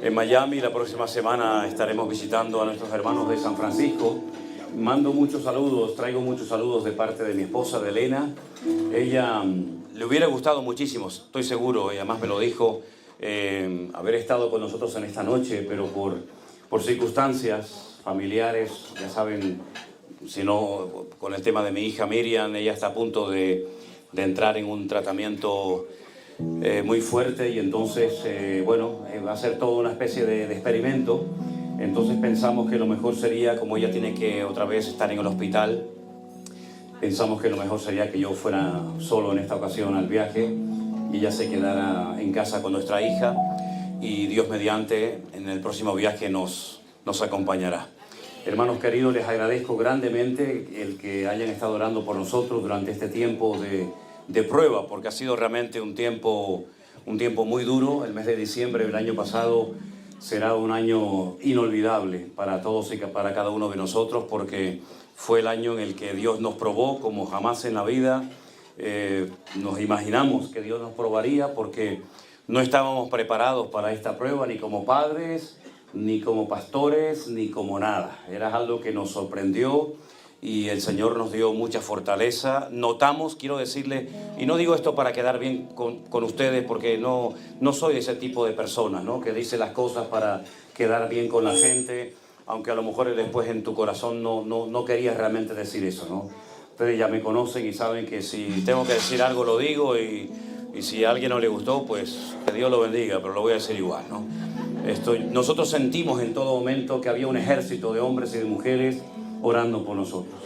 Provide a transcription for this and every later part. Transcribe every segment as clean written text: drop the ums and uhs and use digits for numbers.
en Miami. La próxima semana estaremos visitando a nuestros hermanos de San Francisco. Mando muchos saludos, traigo muchos saludos de parte de mi esposa, de Elena. Ella le hubiera gustado muchísimo, estoy seguro, ella más me lo dijo, haber estado con nosotros en esta noche, pero por circunstancias familiares, ya saben, si no, con el tema de mi hija Miriam, ella está a punto de entrar en un tratamiento muy fuerte y entonces, va a ser toda una especie de experimento. Entonces pensamos que lo mejor sería, como ella tiene que otra vez estar en el hospital, pensamos que lo mejor sería que yo fuera solo en esta ocasión al viaje y ella se quedara en casa con nuestra hija y Dios mediante en el próximo viaje nos acompañará. Hermanos queridos, les agradezco grandemente el que hayan estado orando por nosotros durante este tiempo de prueba, porque ha sido realmente un tiempo muy duro. El mes de diciembre del año pasado será un año inolvidable para todos y para cada uno de nosotros, porque fue el año en el que Dios nos probó como jamás en la vida nos imaginamos que Dios nos probaría, porque no estábamos preparados para esta prueba, ni como padres, ni como pastores, ni como nada. Era algo que nos sorprendió y el Señor nos dio mucha fortaleza. Notamos, quiero decirle, y no digo esto para quedar bien con ustedes, porque no soy ese tipo de persona, ¿no?, que dice las cosas para quedar bien con la gente, aunque a lo mejor después en tu corazón no querías realmente decir eso, ¿no? Ustedes ya me conocen y saben que si tengo que decir algo lo digo, y si a alguien no le gustó, pues que Dios lo bendiga, pero lo voy a decir igual, ¿no? Nosotros sentimos en todo momento que había un ejército de hombres y de mujeres orando por nosotros.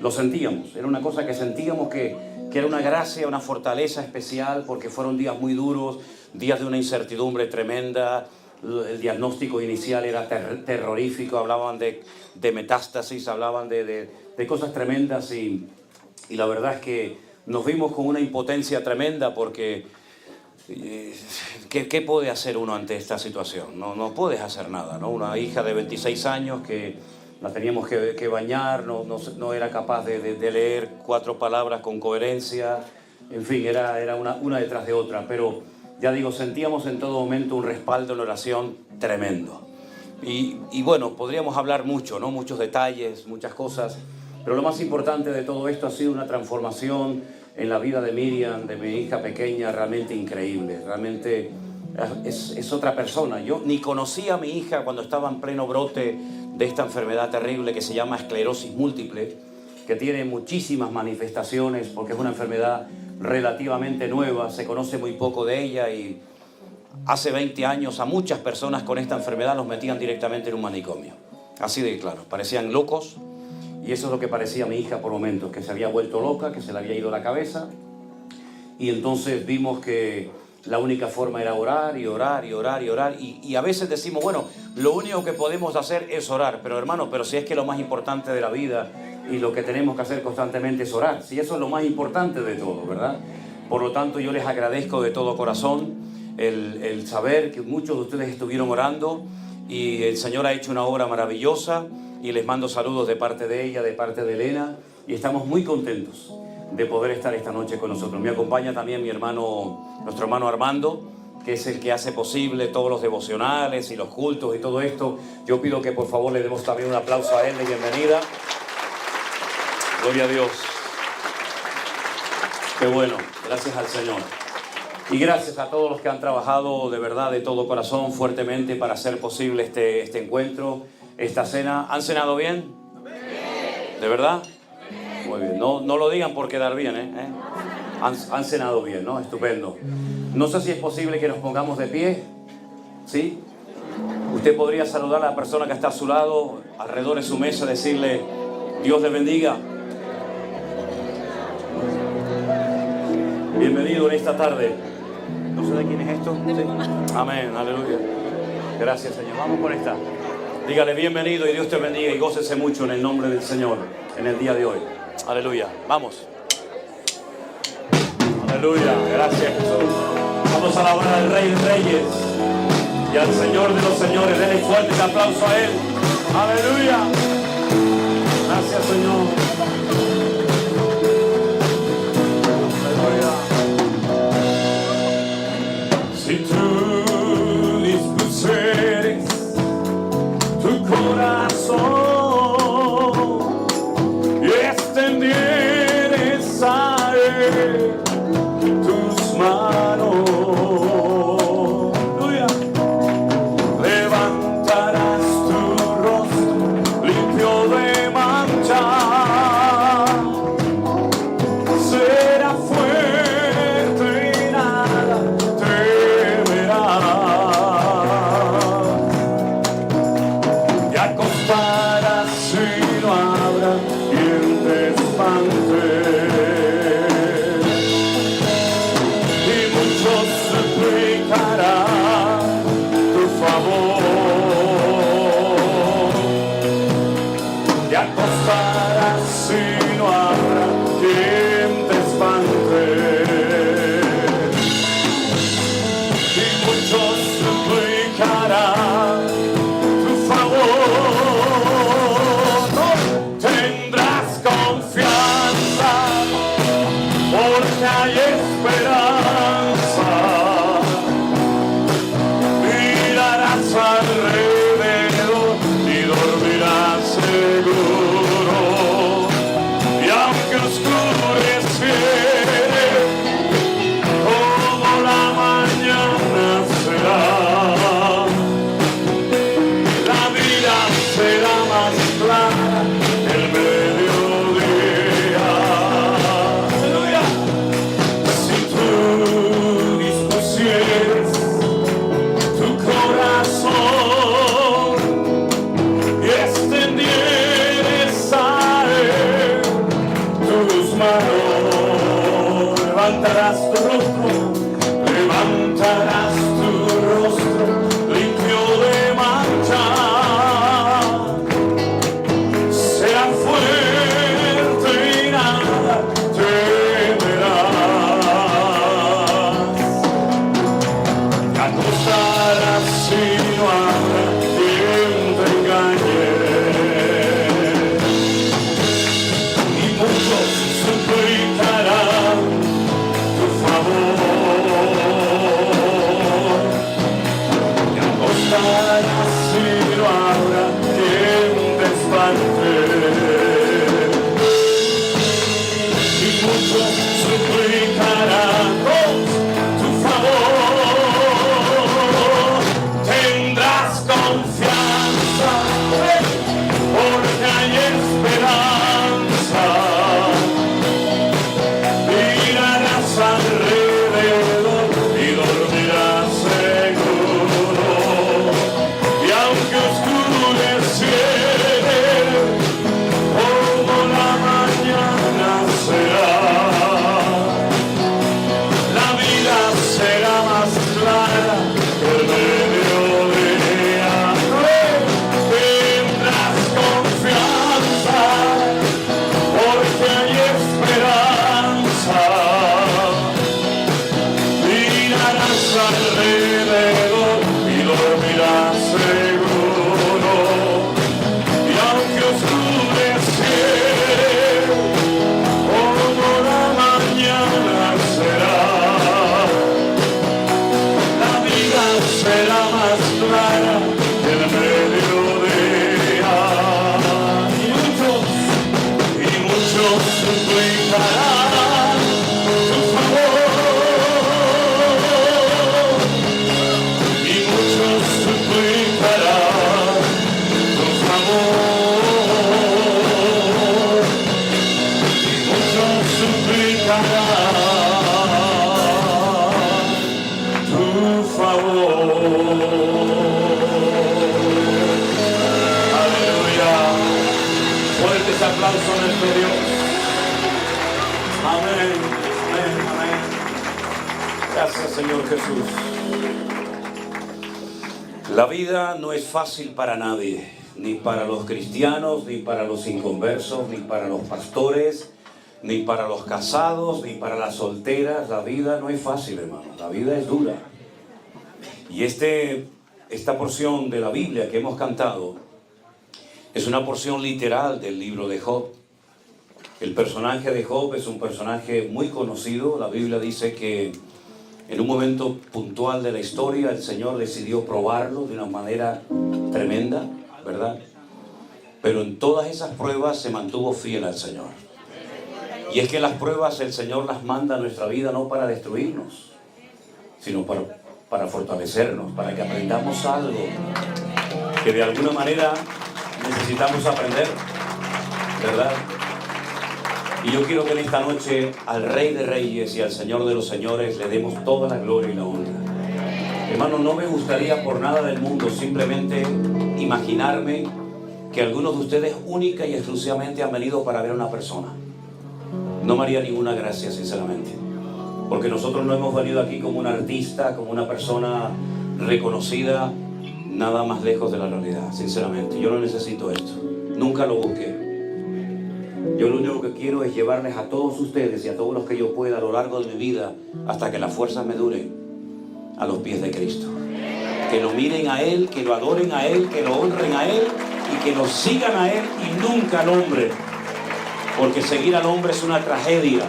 Lo sentíamos, era una cosa que sentíamos que era una gracia, una fortaleza especial, porque fueron días muy duros, días de una incertidumbre tremenda. El diagnóstico inicial era terrorífico, hablaban de metástasis, hablaban de cosas tremendas y la verdad es que nos vimos con una impotencia tremenda, porque ¿qué puede hacer uno ante esta situación? No puedes hacer nada, ¿no? Una hija de 26 años que la teníamos que bañar, no era capaz de leer 4 palabras con coherencia, en fin, era una detrás de otra, pero ya digo, sentíamos en todo momento un respaldo en la oración tremendo. Y bueno, podríamos hablar mucho, ¿no? Muchos detalles, muchas cosas, pero lo más importante de todo esto ha sido una transformación en la vida de Miriam, de mi hija pequeña, realmente increíble. Realmente es otra persona. Yo ni conocía a mi hija cuando estaba en pleno brote de esta enfermedad terrible que se llama esclerosis múltiple, que tiene muchísimas manifestaciones porque es una enfermedad relativamente nueva, se conoce muy poco de ella, y hace 20 años a muchas personas con esta enfermedad los metían directamente en un manicomio. Así de claro, parecían locos. Y eso es lo que parecía mi hija por momentos, que se había vuelto loca, que se le había ido la cabeza. Y entonces vimos que la única forma era orar y orar y orar y orar. Y a veces decimos, bueno, lo único que podemos hacer es orar. Pero hermano, si es que lo más importante de la vida y lo que tenemos que hacer constantemente es orar. Si eso es lo más importante de todo, ¿verdad? Por lo tanto, yo les agradezco de todo corazón el saber que muchos de ustedes estuvieron orando y el Señor ha hecho una obra maravillosa. Y les mando saludos de parte de ella, de parte de Elena, y estamos muy contentos de poder estar esta noche con nosotros. Me acompaña también nuestro hermano Armando, que es el que hace posible todos los devocionales y los cultos y todo esto. Yo pido que por favor le demos también un aplauso a él de bienvenida. Gloria a Dios. Qué bueno, gracias al Señor. Y gracias a todos los que han trabajado de verdad, de todo corazón, fuertemente para hacer posible este encuentro, esta cena. ¿Han cenado bien? ¿De verdad? Muy bien. No lo digan por quedar bien, ¿eh? Han cenado bien, ¿no? Estupendo. No sé si es posible que nos pongamos de pie. ¿Sí? Usted podría saludar a la persona que está a su lado, alrededor de su mesa, decirle, Dios le bendiga. Bienvenido en esta tarde. No sé de quién es esto. ¿Sí? Amén, aleluya. Gracias, Señor. Vamos con esta. Dígale bienvenido y Dios te bendiga y gócese mucho en el nombre del Señor en el día de hoy. Aleluya. Vamos. Aleluya. Gracias, Jesús. Vamos a alabar al Rey de Reyes y al Señor de los Señores. Denle fuerte aplauso a Él. Aleluya. Gracias, Señor. Aleluya. Si tú dispusieres así no habrá quien te espante. Y muchos suplicarán tu favor. Tendrás confianza, porque hay esperanza. Mirarás alrededor y dormirás seguro. Y aunque oscureciere, como la mañana será, la vida será más clara que el mediodía. Tendrás confianza, porque hay esperanza. Mirarás alrededor y dormirás seguro. Y aunque oscureciere, como la mañana será, la vida será más clara que el mediodía. Y muchos suplicarán tu favor. Y muchos suplicarán tu favor. Y muchos suplicarán tu favor. Aleluya. Fuertes aplausos a nuestro Dios. Amén, amén, amén. Gracias, Señor Jesús. La vida no es fácil para nadie, ni para los cristianos, ni para los inconversos, ni para los pastores, ni para los casados, ni para las solteras. La vida no es fácil, hermano. La vida es dura. Y esta porción de la Biblia que hemos cantado es una porción literal del libro de Job. El personaje de Job es un personaje muy conocido. La Biblia dice que en un momento puntual de la historia el Señor decidió probarlo de una manera tremenda, ¿verdad? Pero en todas esas pruebas se mantuvo fiel al Señor. Y es que las pruebas el Señor las manda a nuestra vida no para destruirnos, sino para fortalecernos, para que aprendamos algo que de alguna manera necesitamos aprender, ¿verdad? Y yo quiero que en esta noche al Rey de Reyes y al Señor de los Señores le demos toda la gloria y la honra. Hermano, no me gustaría por nada del mundo simplemente imaginarme que algunos de ustedes única y exclusivamente han venido para ver a una persona. No me haría ninguna gracia, sinceramente. Porque nosotros no hemos venido aquí como un artista, como una persona reconocida, nada más lejos de la realidad, sinceramente. Yo no necesito esto. Nunca lo busqué. Yo lo único que quiero es llevarles a todos ustedes y a todos los que yo pueda a lo largo de mi vida, hasta que las fuerzas me duren, a los pies de Cristo. Que lo miren a Él, que lo adoren a Él, que lo honren a Él y que lo sigan a Él y nunca al hombre. Porque seguir al hombre es una tragedia.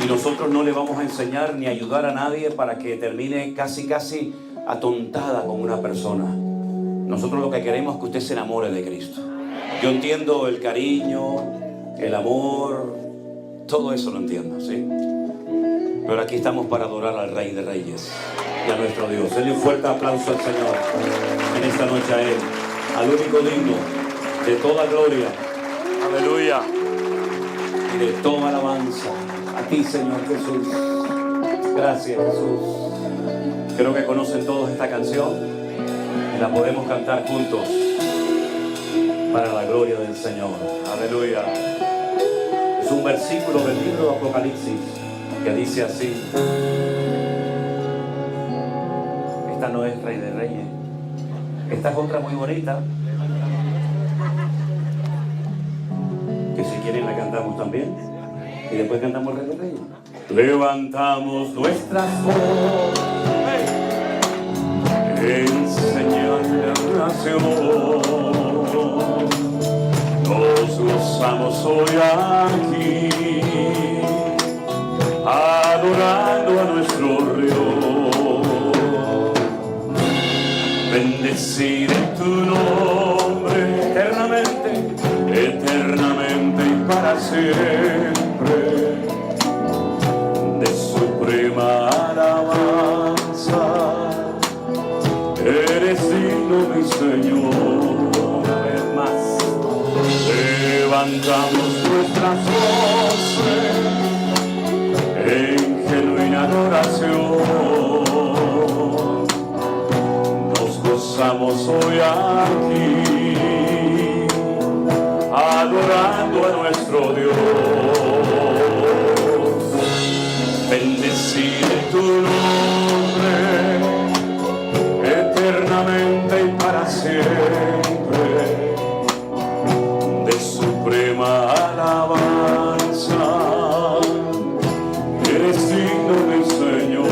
Y nosotros no le vamos a enseñar ni ayudar a nadie para que termine casi atontada como una persona. Nosotros lo que queremos es que usted se enamore de Cristo. Yo entiendo el cariño, el amor, todo eso lo entiendo, ¿sí? Pero aquí estamos para adorar al Rey de Reyes y a nuestro Dios. Denle un fuerte aplauso al Señor en esta noche, a Él, al único digno de toda gloria, aleluya, y de toda alabanza. A ti, Señor Jesús. Gracias, Jesús. Creo que conocen todos esta canción y la podemos cantar juntos para la gloria del Señor. Aleluya. Es un versículo del libro de Apocalipsis que dice así. Esta no es Rey de Reyes. Esta es otra muy bonita, que si quieren la cantamos también. Y después cantamos el Rey de Reyes. Levantamos nuestras voces en señal de nación. Nos gozamos hoy aquí, adorando a nuestro Dios. Bendeciré tu nombre eternamente, eternamente y para siempre. De suprema alabanza, eres digno, mi Señor. Una vez más, levantamos nuestras voces en genuina adoración. Estamos hoy aquí, adorando a nuestro Dios. Bendeciré tu nombre eternamente y para siempre. De suprema alabanza, eres digno, mi Señor.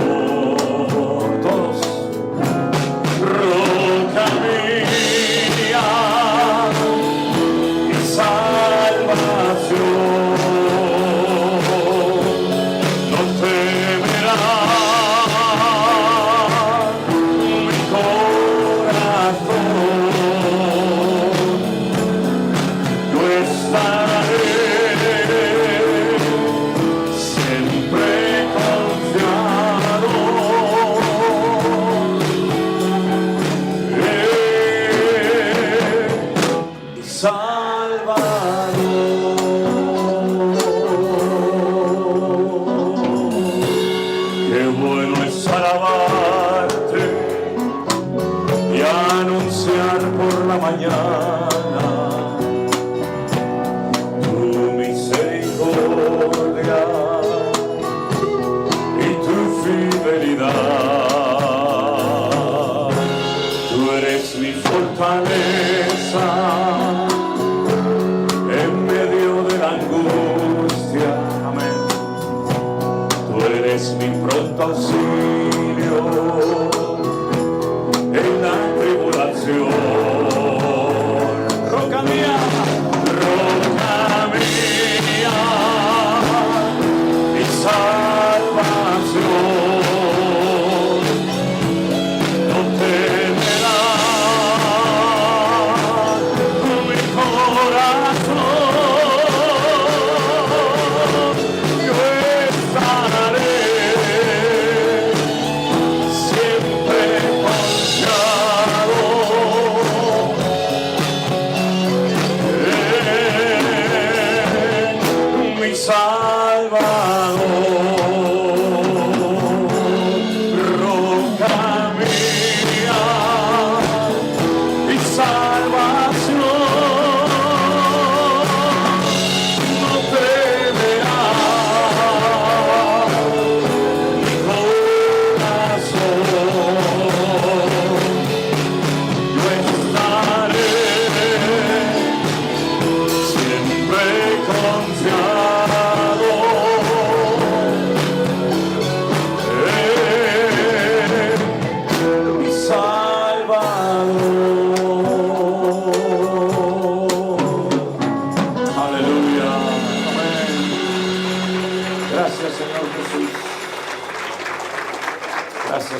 En medio de la angustia, amén. Tú eres mi pronto auxilio en la tribulación. Roca mía, mi salvación.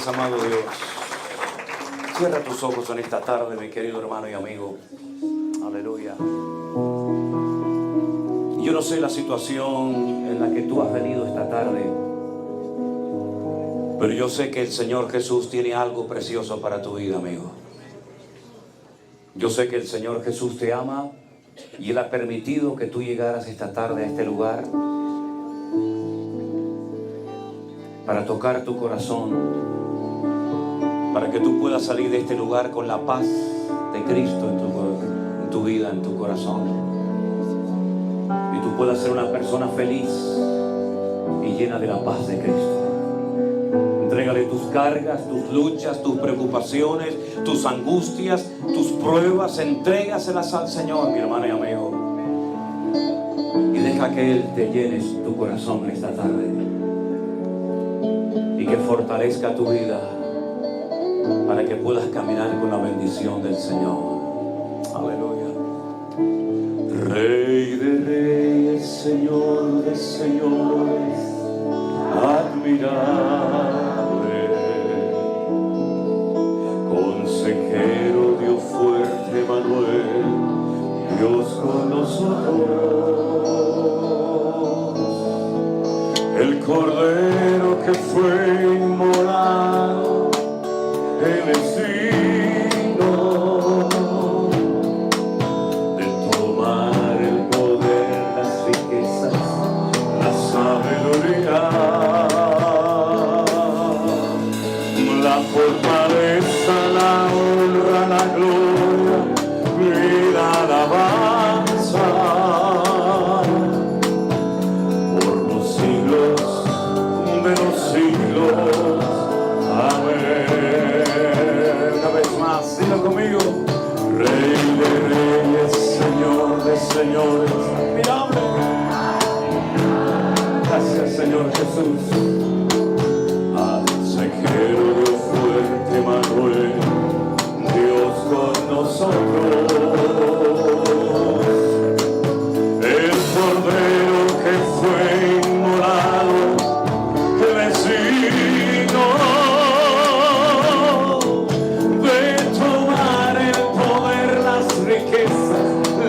Amado Dios, cierra tus ojos en esta tarde, mi querido hermano y amigo. Aleluya. Yo no sé la situación en la que tú has venido esta tarde, pero yo sé que el Señor Jesús tiene algo precioso para tu vida, amigo. Yo sé que el Señor Jesús te ama y Él ha permitido que tú llegaras esta tarde a este lugar para tocar tu corazón, para que tú puedas salir de este lugar con la paz de Cristo en tu vida, en tu corazón, y tú puedas ser una persona feliz y llena de la paz de Cristo. Entrégale tus cargas, tus luchas, tus preocupaciones, tus angustias, tus pruebas, entrégaselas al Señor, mi hermano y amigo, y deja que Él te llene tu corazón esta tarde y que fortalezca tu vida para que puedas caminar con la bendición del Señor. Aleluya. Rey de reyes, Señor de señores, admirable, consejero que fue inmolado, Él es digno de tomar el poder, las riquezas, la sabiduría, la fortaleza, la honra, la gloria y la alabanza por los siglos de los siglos. Amén. Una vez más, dilo conmigo. Rey de reyes, Señor de señores, admirable. Gracias, Señor Jesús. Consejero, Dios fuerte, Manuel, Dios con nosotros. El Cordero que fue inmolado, Él es digno de tomar el poder, las riquezas,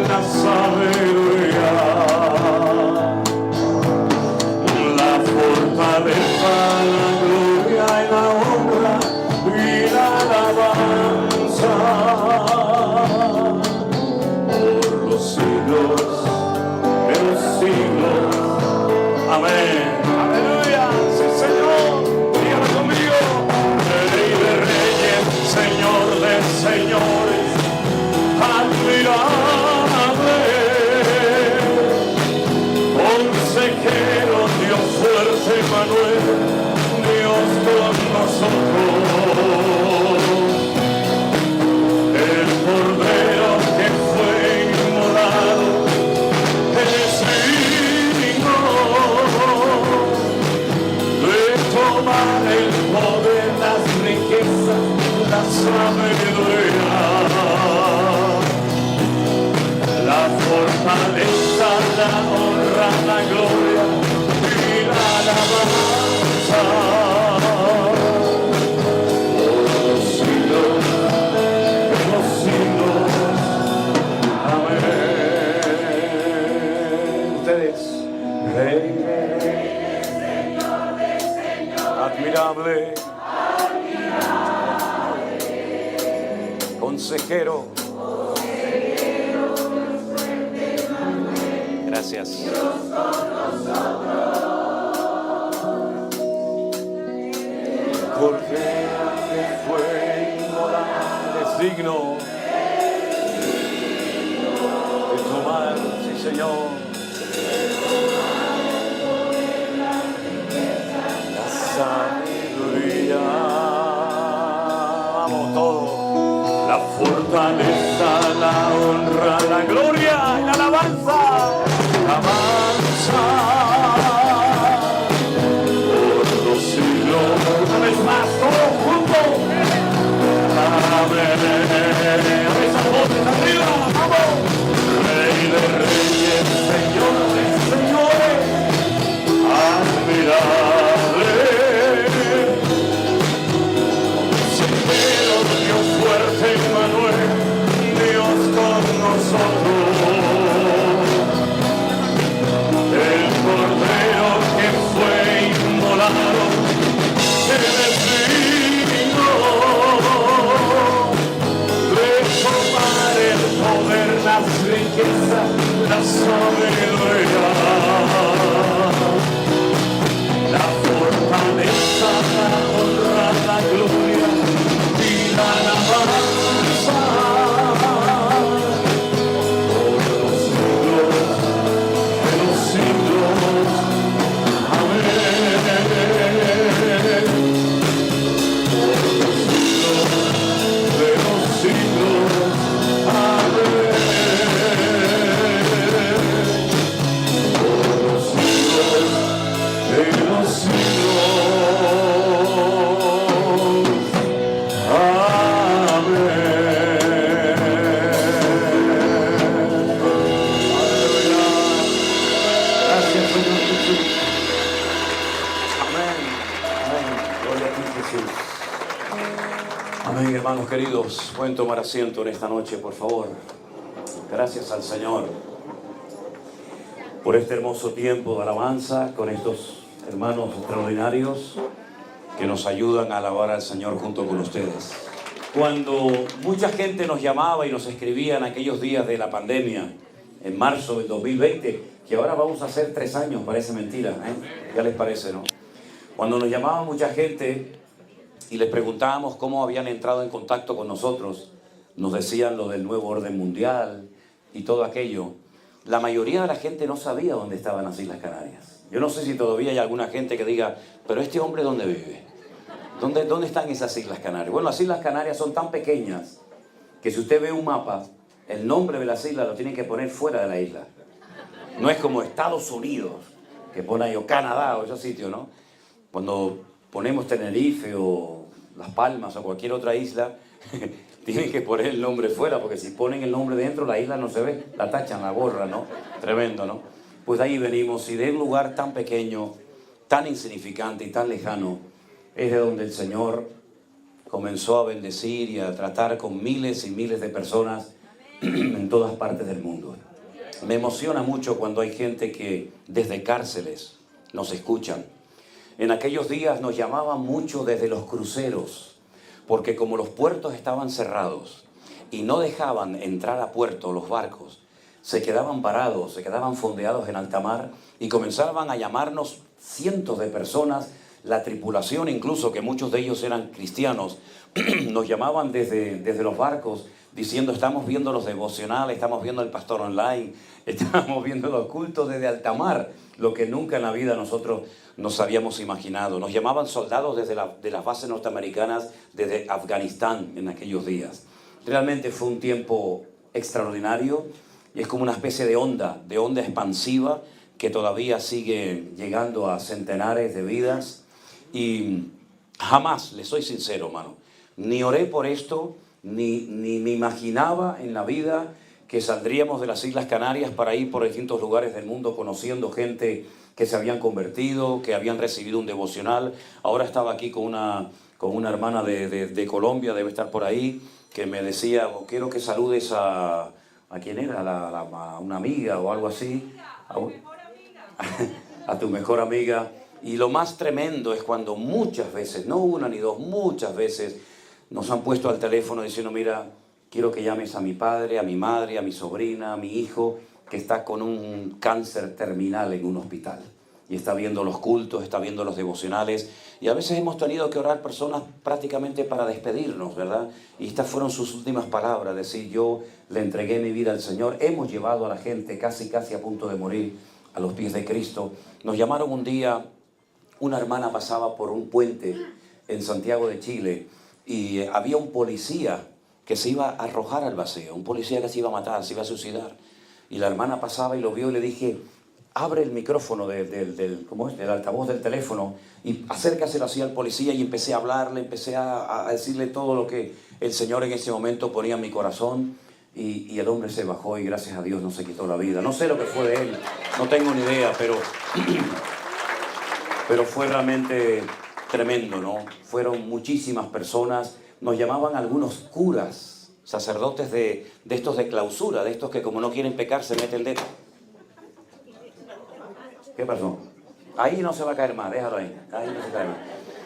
la sabiduría, la fortaleza, la gloria y la honra y la alabanza por los siglos de los siglos. Amén. Aleluya. Sí, Señor. Dígalo conmigo. Rey de reyes, Señor de señores, admirable. Consejero, Dios fuerte, Manuel, Dios con nosotros. El Cordero que fue inmolado, Él es digno de tomar el poder, las riquezas, la sabiduría, la fortaleza, la honra, la gloria y la alabanza por los siglos de los siglos. Amén. Ustedes, Rey de reyes, Señor de señores, admirable, consejero. Gracias. Cordero que fue inmolado, es digno de tomar, sí, Señor, la sabiduría. Vamos todos. La fortaleza, la honra, la gloria y la alabanza. Avanza por los siglos. Una vez más, todos juntos. Amén. Esas voces arriba, vamos. Rey de reyes, Señor de señores, admirable. Consejero, Dios fuerte, Manuel, Dios con nosotros. El Cordero que fue inmolado, Él es digno de tomar el poder, las riquezas, la sabiduría, la fortaleza, la honra, la gloria y la alabanza por los siglos de los siglos. Amén. Por los siglos de los siglos. Amén. Por los siglos de los siglos. Amén. Aleluya. Gracias, Señor Jesús. Amén. Amén. Gloria a ti, Jesús. Amén, hermanos queridos. Pueden tomar asiento en esta noche, por favor. Gracias al Señor por este hermoso tiempo de alabanza con estos hermanos extraordinarios que nos ayudan a alabar al Señor junto con ustedes. Cuando mucha gente nos llamaba y nos escribía en aquellos días de la pandemia, en marzo del 2020, que ahora vamos a hacer 3 años, parece mentira, ¿eh? ¿Ya les parece, no? Cuando nos llamaba mucha gente y les preguntábamos cómo habían entrado en contacto con nosotros, nos decían lo del nuevo orden mundial y todo aquello. La mayoría de la gente no sabía dónde estaban las Islas Canarias. Yo no sé si todavía hay alguna gente que diga, pero este hombre ¿dónde vive? ¿Dónde están esas Islas Canarias? Bueno, las Islas Canarias son tan pequeñas que si usted ve un mapa, el nombre de las islas lo tienen que poner fuera de la isla. No es como Estados Unidos, que pone ahí, o Canadá, o esos sitios, ¿no? Cuando ponemos Tenerife o Las Palmas o cualquier otra isla, tienen que poner el nombre fuera, porque si ponen el nombre dentro, la isla no se ve, la tachan, la borran, ¿no? Tremendo, ¿no? Pues de ahí venimos, y de un lugar tan pequeño, tan insignificante y tan lejano, es de donde el Señor comenzó a bendecir y a tratar con miles y miles de personas en todas partes del mundo. Me emociona mucho cuando hay gente que desde cárceles nos escuchan. En aquellos días nos llamaban mucho desde los cruceros, porque como los puertos estaban cerrados y no dejaban entrar a puerto los barcos, se quedaban parados, se quedaban fondeados en alta mar y comenzaban a llamarnos cientos de personas, la tripulación incluso, que muchos de ellos eran cristianos, nos llamaban desde los barcos diciendo, estamos viendo los devocionales, estamos viendo el pastor online, estamos viendo los cultos desde alta mar, lo que nunca en la vida nosotros nos habíamos imaginado. Nos llamaban soldados de las bases norteamericanas desde Afganistán en aquellos días. Realmente fue un tiempo extraordinario y es como una especie de onda expansiva que todavía sigue llegando a centenares de vidas. Y jamás, les soy sincero, hermano, ni oré por esto, ni me imaginaba en la vida que saldríamos de las Islas Canarias para ir por distintos lugares del mundo conociendo gente que se habían convertido, que habían recibido un devocional. Ahora estaba aquí con una hermana de Colombia, debe estar por ahí, que me decía, quiero que saludes ¿a quién era? A una amiga o algo así. A tu mejor amiga. Y lo más tremendo es cuando muchas veces, no una ni dos, muchas veces nos han puesto al teléfono diciendo, mira, quiero que llames a mi padre, a mi madre, a mi sobrina, a mi hijo, que está con un cáncer terminal en un hospital. Y está viendo los cultos, está viendo los devocionales. Y a veces hemos tenido que orar personas prácticamente para despedirnos, ¿verdad? Y estas fueron sus últimas palabras, decir, yo le entregué mi vida al Señor. Hemos llevado a la gente casi a punto de morir a los pies de Cristo. Nos llamaron un día, una hermana pasaba por un puente en Santiago de Chile y había un policía que se iba a arrojar al vacío, un policía que se iba a matar, se iba a suicidar. Y la hermana pasaba y lo vio y le dije, abre el micrófono del altavoz del teléfono y acércaselo así al policía, y empecé a hablarle, empecé a decirle todo lo que el Señor en ese momento ponía en mi corazón. Y el hombre se bajó y gracias a Dios no se quitó la vida. No sé lo que fue de él, no tengo ni idea, pero fue realmente tremendo, ¿no? Fueron muchísimas personas, nos llamaban algunos curas, sacerdotes de estos de clausura, de estos que como no quieren pecar se meten dentro. ¿Qué pasó? Ahí no se va a caer más, déjalo ahí no se cae más.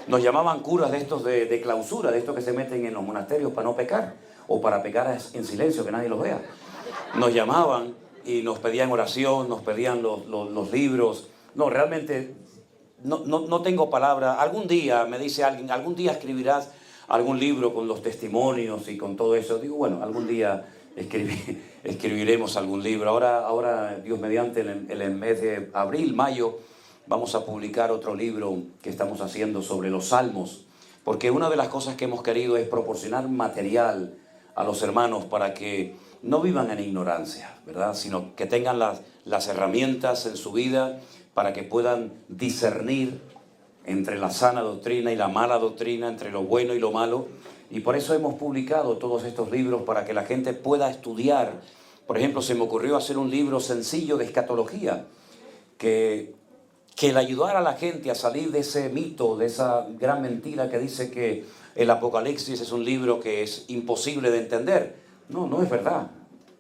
Nos llamaban curas de estos de clausura, de estos que se meten en los monasterios para no pecar, o para pecar en silencio, que nadie los vea. Nos llamaban y nos pedían oración, nos pedían los libros. No, realmente no tengo palabra. Algún día, me dice alguien, algún día escribirás algún libro con los testimonios y con todo eso. Digo, bueno, algún día escribiremos algún libro. Ahora Dios mediante, en el mes de abril, mayo, vamos a publicar otro libro que estamos haciendo sobre los salmos. Porque una de las cosas que hemos querido es proporcionar material a los hermanos para que no vivan en ignorancia, ¿verdad? Sino que tengan las herramientas en su vida para que puedan discernir entre la sana doctrina y la mala doctrina, entre lo bueno y lo malo. Y por eso hemos publicado todos estos libros para que la gente pueda estudiar. Por ejemplo, se me ocurrió hacer un libro sencillo de escatología que le ayudara a la gente a salir de ese mito, de esa gran mentira que dice que el Apocalipsis es un libro que es imposible de entender. No es verdad.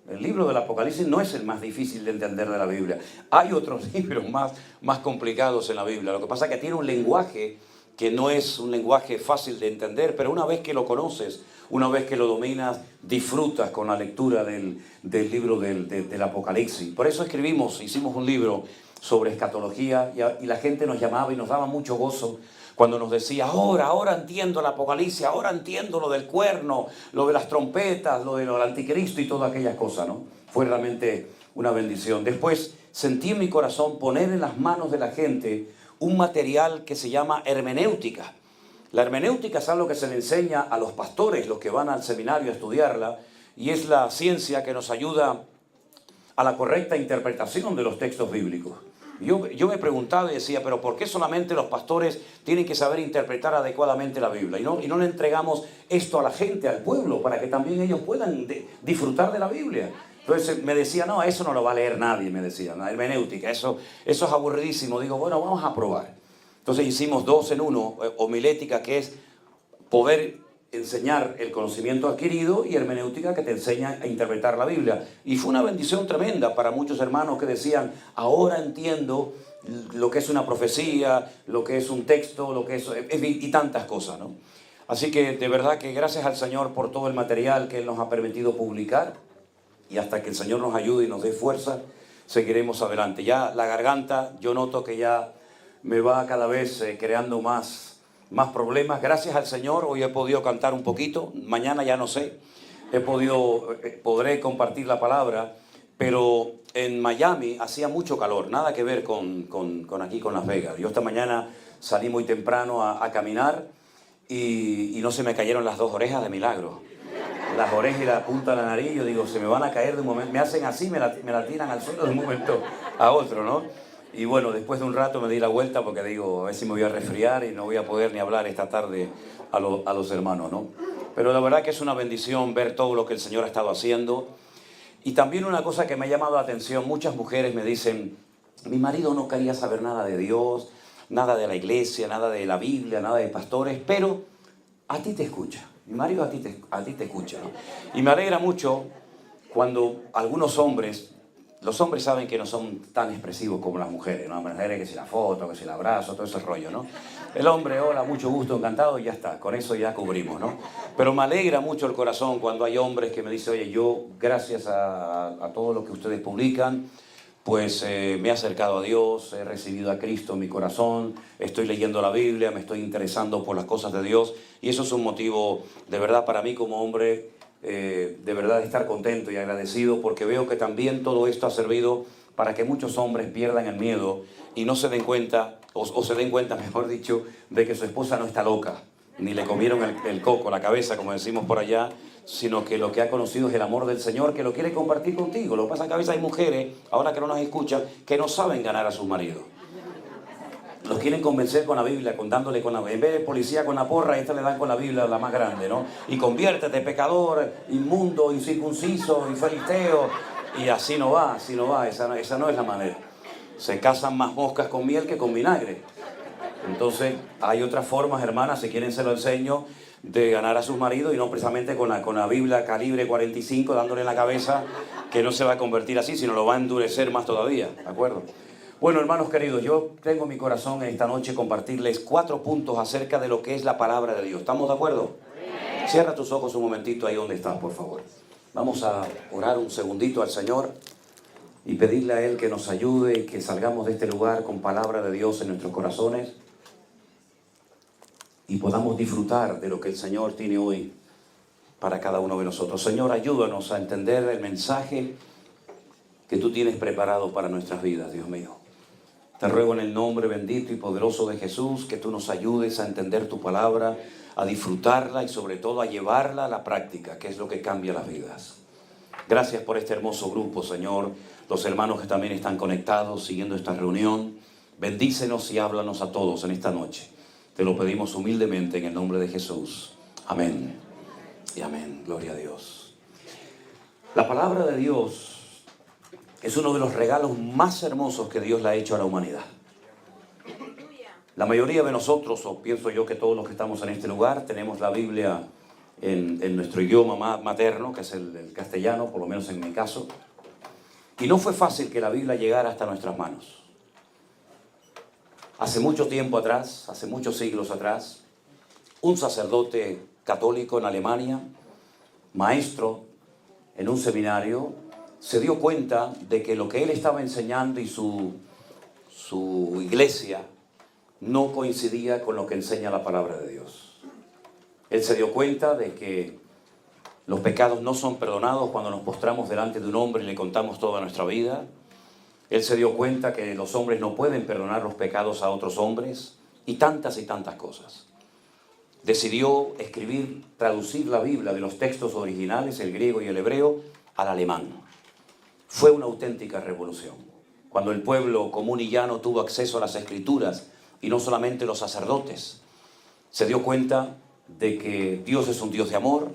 El libro del Apocalipsis no es el más difícil de entender de la Biblia. Hay otros libros más complicados en la Biblia. Lo que pasa es que tiene un lenguaje que no es un lenguaje fácil de entender, pero una vez que lo conoces, una vez que lo dominas, disfrutas con la lectura del libro del Apocalipsis. Por eso hicimos un libro sobre escatología y la gente nos llamaba y nos daba mucho gozo cuando nos decía, ahora entiendo el Apocalipsis, ahora entiendo lo del cuerno, lo de las trompetas, lo del anticristo y todas aquellas cosas, ¿no? Fue realmente una bendición. Después sentí en mi corazón poner en las manos de la gente un material que se llama hermenéutica. La hermenéutica es algo que se le enseña a los pastores, los que van al seminario a estudiarla, y es la ciencia que nos ayuda a la correcta interpretación de los textos bíblicos. Yo me preguntaba y decía, pero ¿por qué solamente los pastores tienen que saber interpretar adecuadamente la Biblia? Y no le entregamos esto a la gente, al pueblo, para que también ellos puedan disfrutar de la Biblia. Entonces me decía, no, eso no lo va a leer nadie, me decía, la hermenéutica, eso es aburridísimo. Digo, bueno, vamos a probar. Entonces hicimos 2 en 1, homilética, que es poder enseñar el conocimiento adquirido, y hermenéutica, que te enseña a interpretar la Biblia. Y fue una bendición tremenda para muchos hermanos que decían, ahora entiendo lo que es una profecía, lo que es un texto, lo que es y tantas cosas, ¿no? Así que de verdad que gracias al Señor por todo el material que Él nos ha permitido publicar, y hasta que el Señor nos ayude y nos dé fuerza, seguiremos adelante. Ya la garganta, yo noto que ya me va cada vez creando más problemas. Gracias al Señor, hoy he podido cantar un poquito, mañana ya no sé, podré compartir la palabra, pero en Miami hacía mucho calor, nada que ver con aquí, con Las Vegas. Yo esta mañana salí muy temprano a caminar y no se me cayeron las 2 orejas de milagro. Las orejas y la punta de la nariz, yo digo, se me van a caer de un momento, me hacen así, me la tiran al suelo de un momento a otro, ¿no? Y bueno, después de un rato me di la vuelta porque digo, a ver si me voy a resfriar y no voy a poder ni hablar esta tarde a los hermanos, ¿no? Pero la verdad que es una bendición ver todo lo que el Señor ha estado haciendo. Y también una cosa que me ha llamado la atención, muchas mujeres me dicen, mi marido no quería saber nada de Dios, nada de la iglesia, nada de la Biblia, nada de pastores, pero a ti te escucha. Mi marido a ti te escucha, ¿no? Y me alegra mucho cuando algunos hombres, los hombres saben que no son tan expresivos como las mujeres, ¿no? Las mujeres que si la foto, que si el abrazo, todo ese rollo, ¿no? El hombre, hola, mucho gusto, encantado, y ya está, con eso ya cubrimos, ¿no? Pero me alegra mucho el corazón cuando hay hombres que me dicen, oye, yo, gracias a todo lo que ustedes publican, pues me he acercado a Dios, he recibido a Cristo en mi corazón, estoy leyendo la Biblia, me estoy interesando por las cosas de Dios, y eso es un motivo de verdad para mí como hombre, de verdad de estar contento y agradecido, porque veo que también todo esto ha servido para que muchos hombres pierdan el miedo y no se den cuenta, o se den cuenta, mejor dicho, de que su esposa no está loca, ni le comieron el coco, la cabeza, como decimos por allá, sino que lo que ha conocido es el amor del Señor, que lo quiere compartir contigo. Lo que pasa es que a veces hay mujeres, ahora que no nos escuchan, que no saben ganar a sus maridos. Los quieren convencer con la Biblia, dándole con la Biblia. En vez de policía con la porra, esta le dan con la Biblia, la más grande, ¿no? Y conviértete, pecador, inmundo, incircunciso, infilisteo. Y así no va, esa no es la manera. Se casan más moscas con miel que con vinagre. Entonces, hay otras formas, hermanas, si quieren se lo enseño, de ganar a sus maridos, y no precisamente con la Biblia calibre 45 dándole en la cabeza, que no se va a convertir así, sino lo va a endurecer más todavía, ¿de acuerdo? Bueno, hermanos queridos, yo tengo en mi corazón esta noche compartirles 4 puntos acerca de lo que es la palabra de Dios. ¿Estamos de acuerdo? Cierra tus ojos un momentito ahí donde estás, por favor. Vamos a orar un segundito al Señor y pedirle a Él que nos ayude y que salgamos de este lugar con palabra de Dios en nuestros corazones y podamos disfrutar de lo que el Señor tiene hoy para cada uno de nosotros. Señor, ayúdanos a entender el mensaje que tú tienes preparado para nuestras vidas, Dios mío. Te ruego en el nombre bendito y poderoso de Jesús que tú nos ayudes a entender tu palabra, a disfrutarla y sobre todo a llevarla a la práctica, que es lo que cambia las vidas. Gracias por este hermoso grupo, Señor. Los hermanos que también están conectados, siguiendo esta reunión. Bendícenos y háblanos a todos en esta noche. Te lo pedimos humildemente en el nombre de Jesús. Amén y amén. Gloria a Dios. La palabra de Dios es uno de los regalos más hermosos que Dios le ha hecho a la humanidad. La mayoría de nosotros, o pienso yo que todos los que estamos en este lugar, tenemos la Biblia en nuestro idioma materno, que es el castellano, por lo menos en mi caso. Y no fue fácil que la Biblia llegara hasta nuestras manos. Hace mucho tiempo atrás, hace muchos siglos atrás, un sacerdote católico en Alemania, maestro en un seminario, se dio cuenta de que lo que él estaba enseñando y su iglesia no coincidía con lo que enseña la palabra de Dios. Él se dio cuenta de que los pecados no son perdonados cuando nos postramos delante de un hombre y le contamos toda nuestra vida. Él se dio cuenta que los hombres no pueden perdonar los pecados a otros hombres y tantas cosas. Decidió escribir, traducir la Biblia de los textos originales, el griego y el hebreo, al alemán. Fue una auténtica revolución. Cuando el pueblo común y llano tuvo acceso a las Escrituras, y no solamente los sacerdotes, se dio cuenta de que Dios es un Dios de amor,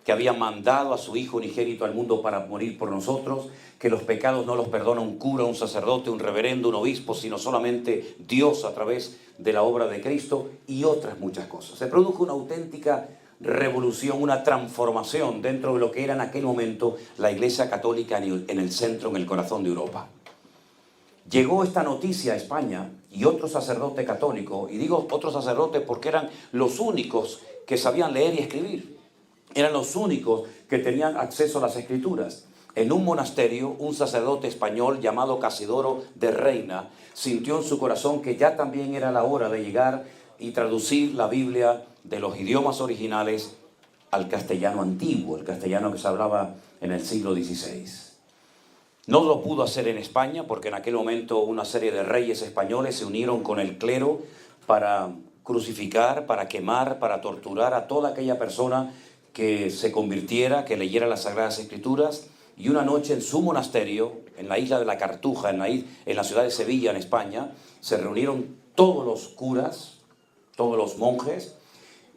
que había mandado a su Hijo unigénito al mundo para morir por nosotros, que los pecados no los perdona un cura, un sacerdote, un reverendo, un obispo, sino solamente Dios a través de la obra de Cristo y otras muchas cosas. Se produjo una auténtica revolución, una transformación dentro de lo que era en aquel momento la Iglesia Católica en el centro, en el corazón de Europa. Llegó esta noticia a España y otro sacerdote católico, y digo otros sacerdotes porque eran los únicos que sabían leer y escribir, eran los únicos que tenían acceso a las Escrituras. En un monasterio, un sacerdote español llamado Casidoro de Reina sintió en su corazón que ya también era la hora de llegar y traducir la Biblia de los idiomas originales al castellano antiguo, el castellano que se hablaba en el siglo XVI. No lo pudo hacer en España porque en aquel momento una serie de reyes españoles se unieron con el clero para crucificar, para quemar, para torturar a toda aquella persona que se convirtiera, que leyera las Sagradas Escrituras. Y una noche en su monasterio, en la isla de la Cartuja, en la ciudad de Sevilla, en España, se reunieron todos los curas, todos los monjes,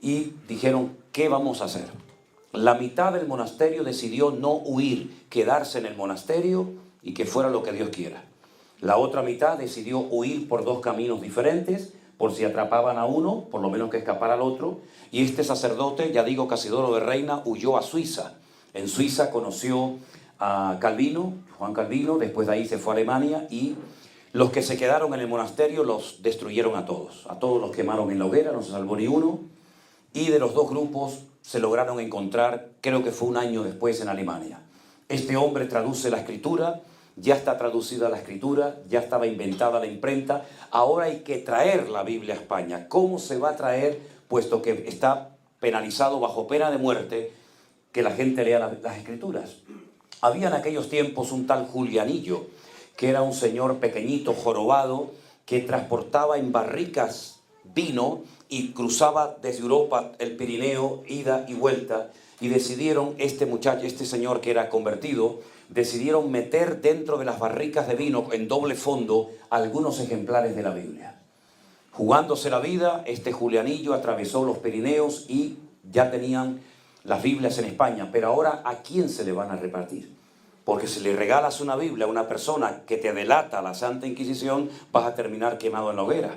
y dijeron, ¿qué vamos a hacer? La mitad del monasterio decidió no huir, quedarse en el monasterio y que fuera lo que Dios quiera. La otra mitad decidió huir por dos caminos diferentes, por si atrapaban a uno, por lo menos que escapara al otro. Y este sacerdote, ya digo, Casidoro de Reina, huyó a Suiza. En Suiza conoció a Calvino, Juan Calvino, después de ahí se fue a Alemania y los que se quedaron en el monasterio los destruyeron a todos los quemaron en la hoguera, no se salvó ni uno. Y de los dos grupos se lograron encontrar, creo que fue un año después, en Alemania. Este hombre traduce la Escritura, ya está traducida la Escritura, ya estaba inventada la imprenta, ahora hay que traer la Biblia a España. ¿Cómo se va a traer? Puesto que está penalizado bajo pena de muerte que la gente lea las Escrituras. Había en aquellos tiempos un tal Julianillo, que era un señor pequeñito, jorobado, que transportaba en barricas vino y cruzaba desde Europa el Pirineo, ida y vuelta, y decidieron, este señor que era convertido, decidieron meter dentro de las barricas de vino en doble fondo algunos ejemplares de la Biblia. Jugándose la vida, este Julianillo atravesó los Pirineos y ya tenían las Biblias en España. Pero ahora, ¿a quién se le van a repartir? Porque si le regalas una Biblia a una persona que te delata a la Santa Inquisición, vas a terminar quemado en la hoguera.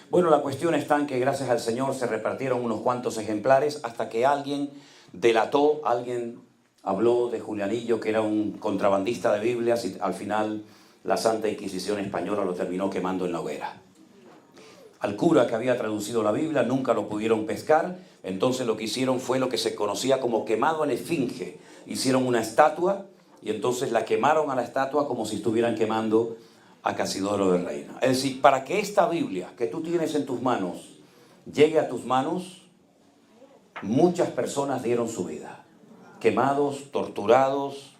Bueno, la cuestión está en que gracias al Señor se repartieron unos cuantos ejemplares hasta que alguien delató, alguien habló de Julianillo, que era un contrabandista de Biblias, y al final la Santa Inquisición española lo terminó quemando en la hoguera. Al cura que había traducido la Biblia nunca lo pudieron pescar, entonces lo que hicieron fue lo que se conocía como quemado en esfinge. Hicieron una estatua y entonces la quemaron a la estatua como si estuvieran quemando a Casidoro de Reina. Es decir, para que esta Biblia que tú tienes en tus manos llegue a tus manos, muchas personas dieron su vida, quemados, torturados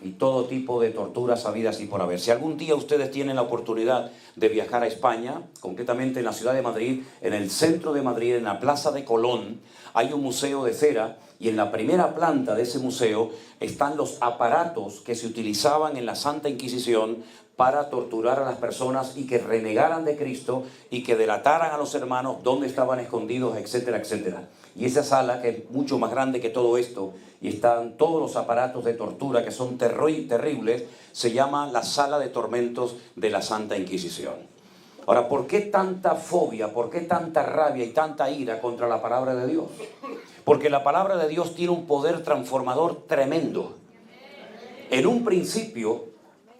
y todo tipo de torturas habidas y por haber. Si algún día ustedes tienen la oportunidad de viajar a España, concretamente en la ciudad de Madrid, en el centro de Madrid, en la Plaza de Colón, hay un museo de cera y en la primera planta de ese museo están los aparatos que se utilizaban en la Santa Inquisición para torturar a las personas y que renegaran de Cristo y que delataran a los hermanos dónde estaban escondidos, etcétera, etcétera. Y esa sala, que es mucho más grande que todo esto, y están todos los aparatos de tortura que son terribles, se llama la Sala de Tormentos de la Santa Inquisición. Ahora, ¿por qué tanta fobia? ¿Por qué tanta rabia y tanta ira contra la palabra de Dios? Porque la palabra de Dios tiene un poder transformador tremendo. En un principio,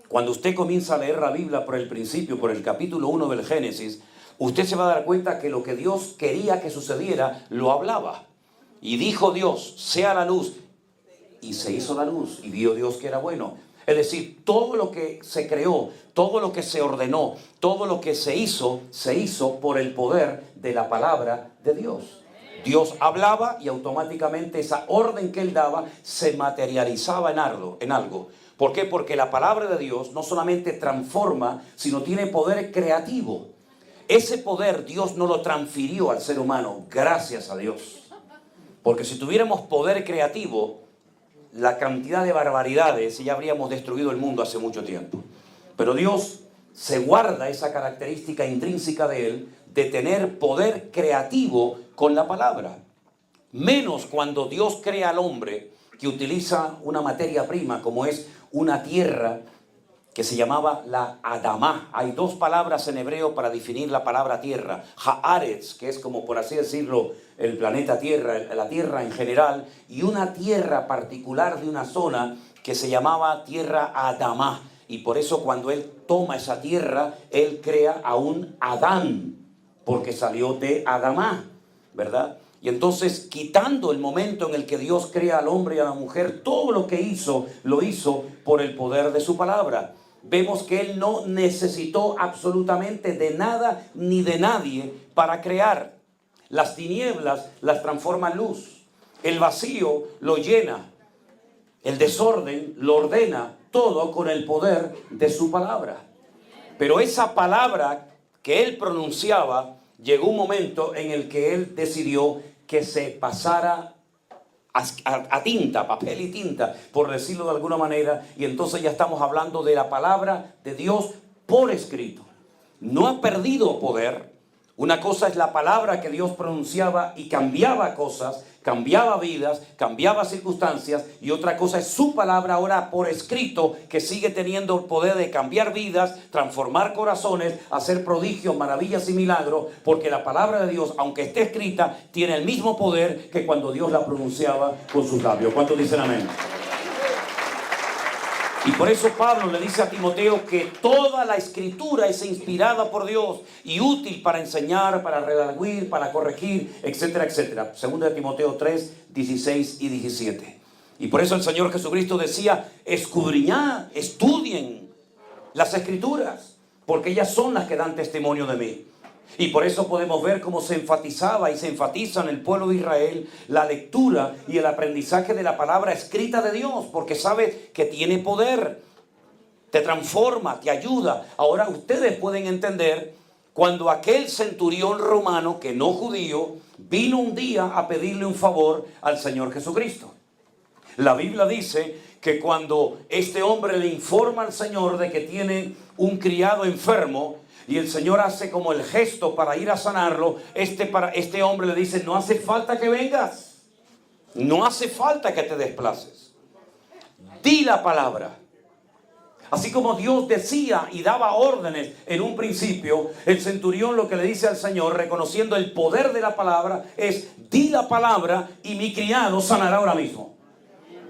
cuando usted comienza a leer la Biblia por el principio, por el capítulo 1 del Génesis, usted se va a dar cuenta que lo que Dios quería que sucediera, lo hablaba. Y dijo Dios, sea la luz. Y se hizo la luz, y vio Dios que era bueno. Es decir, todo lo que se creó, todo lo que se ordenó, todo lo que se hizo por el poder de la palabra de Dios. Dios hablaba y automáticamente esa orden que Él daba se materializaba en algo. ¿Por qué? Porque la palabra de Dios no solamente transforma, sino tiene poder creativo. Ese poder Dios no lo transfirió al ser humano, gracias a Dios. Porque si tuviéramos poder creativo, la cantidad de barbaridades, ya habríamos destruido el mundo hace mucho tiempo. Pero Dios se guarda esa característica intrínseca de Él, de tener poder creativo con la palabra. Menos cuando Dios crea al hombre, que utiliza una materia prima como es una tierra que se llamaba la Adamá. Hay dos palabras en hebreo para definir la palabra tierra. Haaretz, que es como por así decirlo el planeta Tierra, la tierra en general, y una tierra particular de una zona que se llamaba tierra Adamá. Y por eso cuando Él toma esa tierra, Él crea a un Adán, porque salió de Adamá, ¿verdad? Y entonces, quitando el momento en el que Dios crea al hombre y a la mujer, todo lo que hizo, lo hizo por el poder de su palabra. Vemos que Él no necesitó absolutamente de nada ni de nadie para crear. Las tinieblas las transforma en luz. El vacío lo llena. El desorden lo ordena. Todo con el poder de su palabra. Pero esa palabra que Él pronunciaba, llegó un momento en el que Él decidió que se pasara a tinta, papel y tinta, por decirlo de alguna manera, y entonces ya estamos hablando de la palabra de Dios por escrito. No ha perdido poder. Una cosa es la palabra que Dios pronunciaba y cambiaba cosas, cambiaba vidas, cambiaba circunstancias, y otra cosa es su palabra ahora por escrito, que sigue teniendo el poder de cambiar vidas, transformar corazones, hacer prodigios, maravillas y milagros, porque la palabra de Dios, aunque esté escrita, tiene el mismo poder que cuando Dios la pronunciaba con sus labios. ¿Cuántos dicen amén? Y por eso Pablo le dice a Timoteo que toda la escritura es inspirada por Dios y útil para enseñar, para redarguir, para corregir, etcétera, etcétera. Segunda de Timoteo 3, 16 y 17. Y por eso el Señor Jesucristo decía, escudriñad, estudien las escrituras, porque ellas son las que dan testimonio de mí. Y por eso podemos ver cómo se enfatizaba y se enfatiza en el pueblo de Israel la lectura y el aprendizaje de la palabra escrita de Dios, porque sabe que tiene poder, te transforma, te ayuda. Ahora ustedes pueden entender cuando aquel centurión romano, que no judío, vino un día a pedirle un favor al Señor Jesucristo. La Biblia dice que cuando este hombre le informa al Señor de que tiene un criado enfermo, y el Señor hace como el gesto para ir a sanarlo, este hombre le dice, no hace falta que vengas. No hace falta que te desplaces. Di la palabra. Así como Dios decía y daba órdenes en un principio, el centurión lo que le dice al Señor, reconociendo el poder de la palabra, es, di la palabra y mi criado sanará ahora mismo.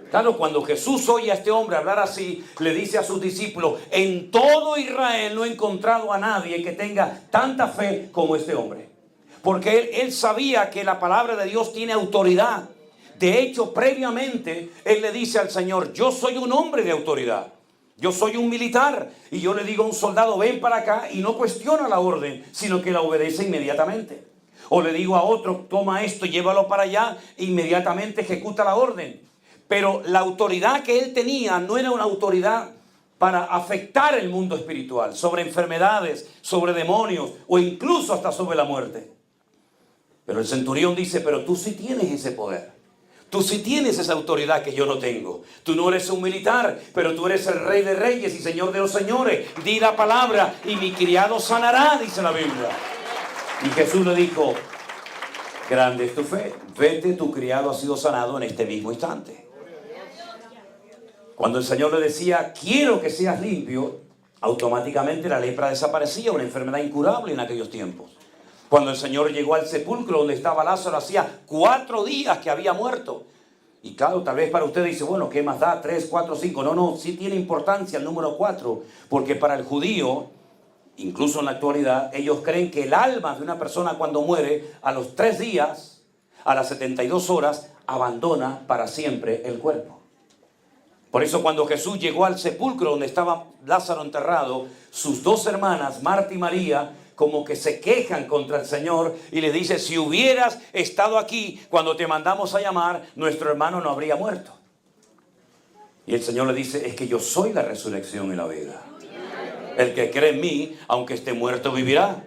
Claro, cuando Jesús oye a este hombre hablar así, le dice a sus discípulos, en todo Israel no he encontrado a nadie que tenga tanta fe como este hombre. Porque él sabía que la palabra de Dios tiene autoridad. De hecho, previamente, él le dice al Señor, yo soy un hombre de autoridad. Yo soy un militar. Y yo le digo a un soldado, ven para acá, y no cuestiona la orden, sino que la obedece inmediatamente. O le digo a otro, toma esto, llévalo para allá, e inmediatamente ejecuta la orden. Pero la autoridad que él tenía no era una autoridad para afectar el mundo espiritual, sobre enfermedades, sobre demonios o incluso hasta sobre la muerte. Pero el centurión dice, pero tú sí tienes ese poder. Tú sí tienes esa autoridad que yo no tengo. Tú no eres un militar, pero tú eres el Rey de Reyes y Señor de los Señores. Di la palabra y mi criado sanará, dice la Biblia. Y Jesús le dijo, grande es tu fe. Vete, tu criado ha sido sanado en este mismo instante. Cuando el Señor le decía, quiero que seas limpio, automáticamente la lepra desaparecía, una enfermedad incurable en aquellos tiempos. Cuando el Señor llegó al sepulcro donde estaba Lázaro, hacía 4 días que había muerto. Y claro, tal vez para usted dice, bueno, ¿qué más da? 3, 4, 5. No, sí tiene importancia el número 4, porque para el judío, incluso en la actualidad, ellos creen que el alma de una persona cuando muere, a los 3 días, a las 72 horas, abandona para siempre el cuerpo. Por eso cuando Jesús llegó al sepulcro donde estaba Lázaro enterrado, sus 2 hermanas, Marta y María, como que se quejan contra el Señor y le dice, si hubieras estado aquí cuando te mandamos a llamar, nuestro hermano no habría muerto. Y el Señor le dice, es que yo soy la resurrección y la vida. El que cree en mí, aunque esté muerto, vivirá.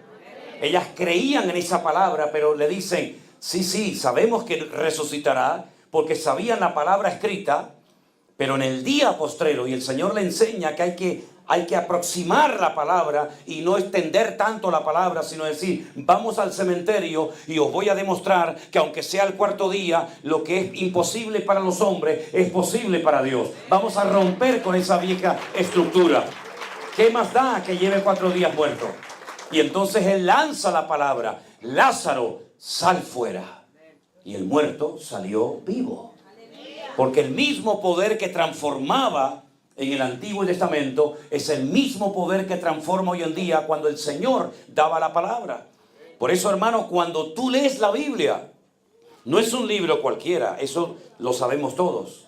Ellas creían en esa palabra, pero le dicen, sí, sabemos que resucitará, porque sabían la palabra escrita, pero en el día postrero, y el Señor le enseña que hay que aproximar la palabra y no extender tanto la palabra, sino decir, vamos al cementerio y os voy a demostrar que aunque sea el 4.º día, lo que es imposible para los hombres es posible para Dios. Vamos a romper con esa vieja estructura. ¿Qué más da que lleve 4 días muerto? Y entonces Él lanza la palabra, Lázaro, sal fuera. Y el muerto salió vivo. Porque el mismo poder que transformaba en el Antiguo Testamento es el mismo poder que transforma hoy en día cuando el Señor daba la palabra. Por eso, hermano, cuando tú lees la Biblia, no es un libro cualquiera, eso lo sabemos todos.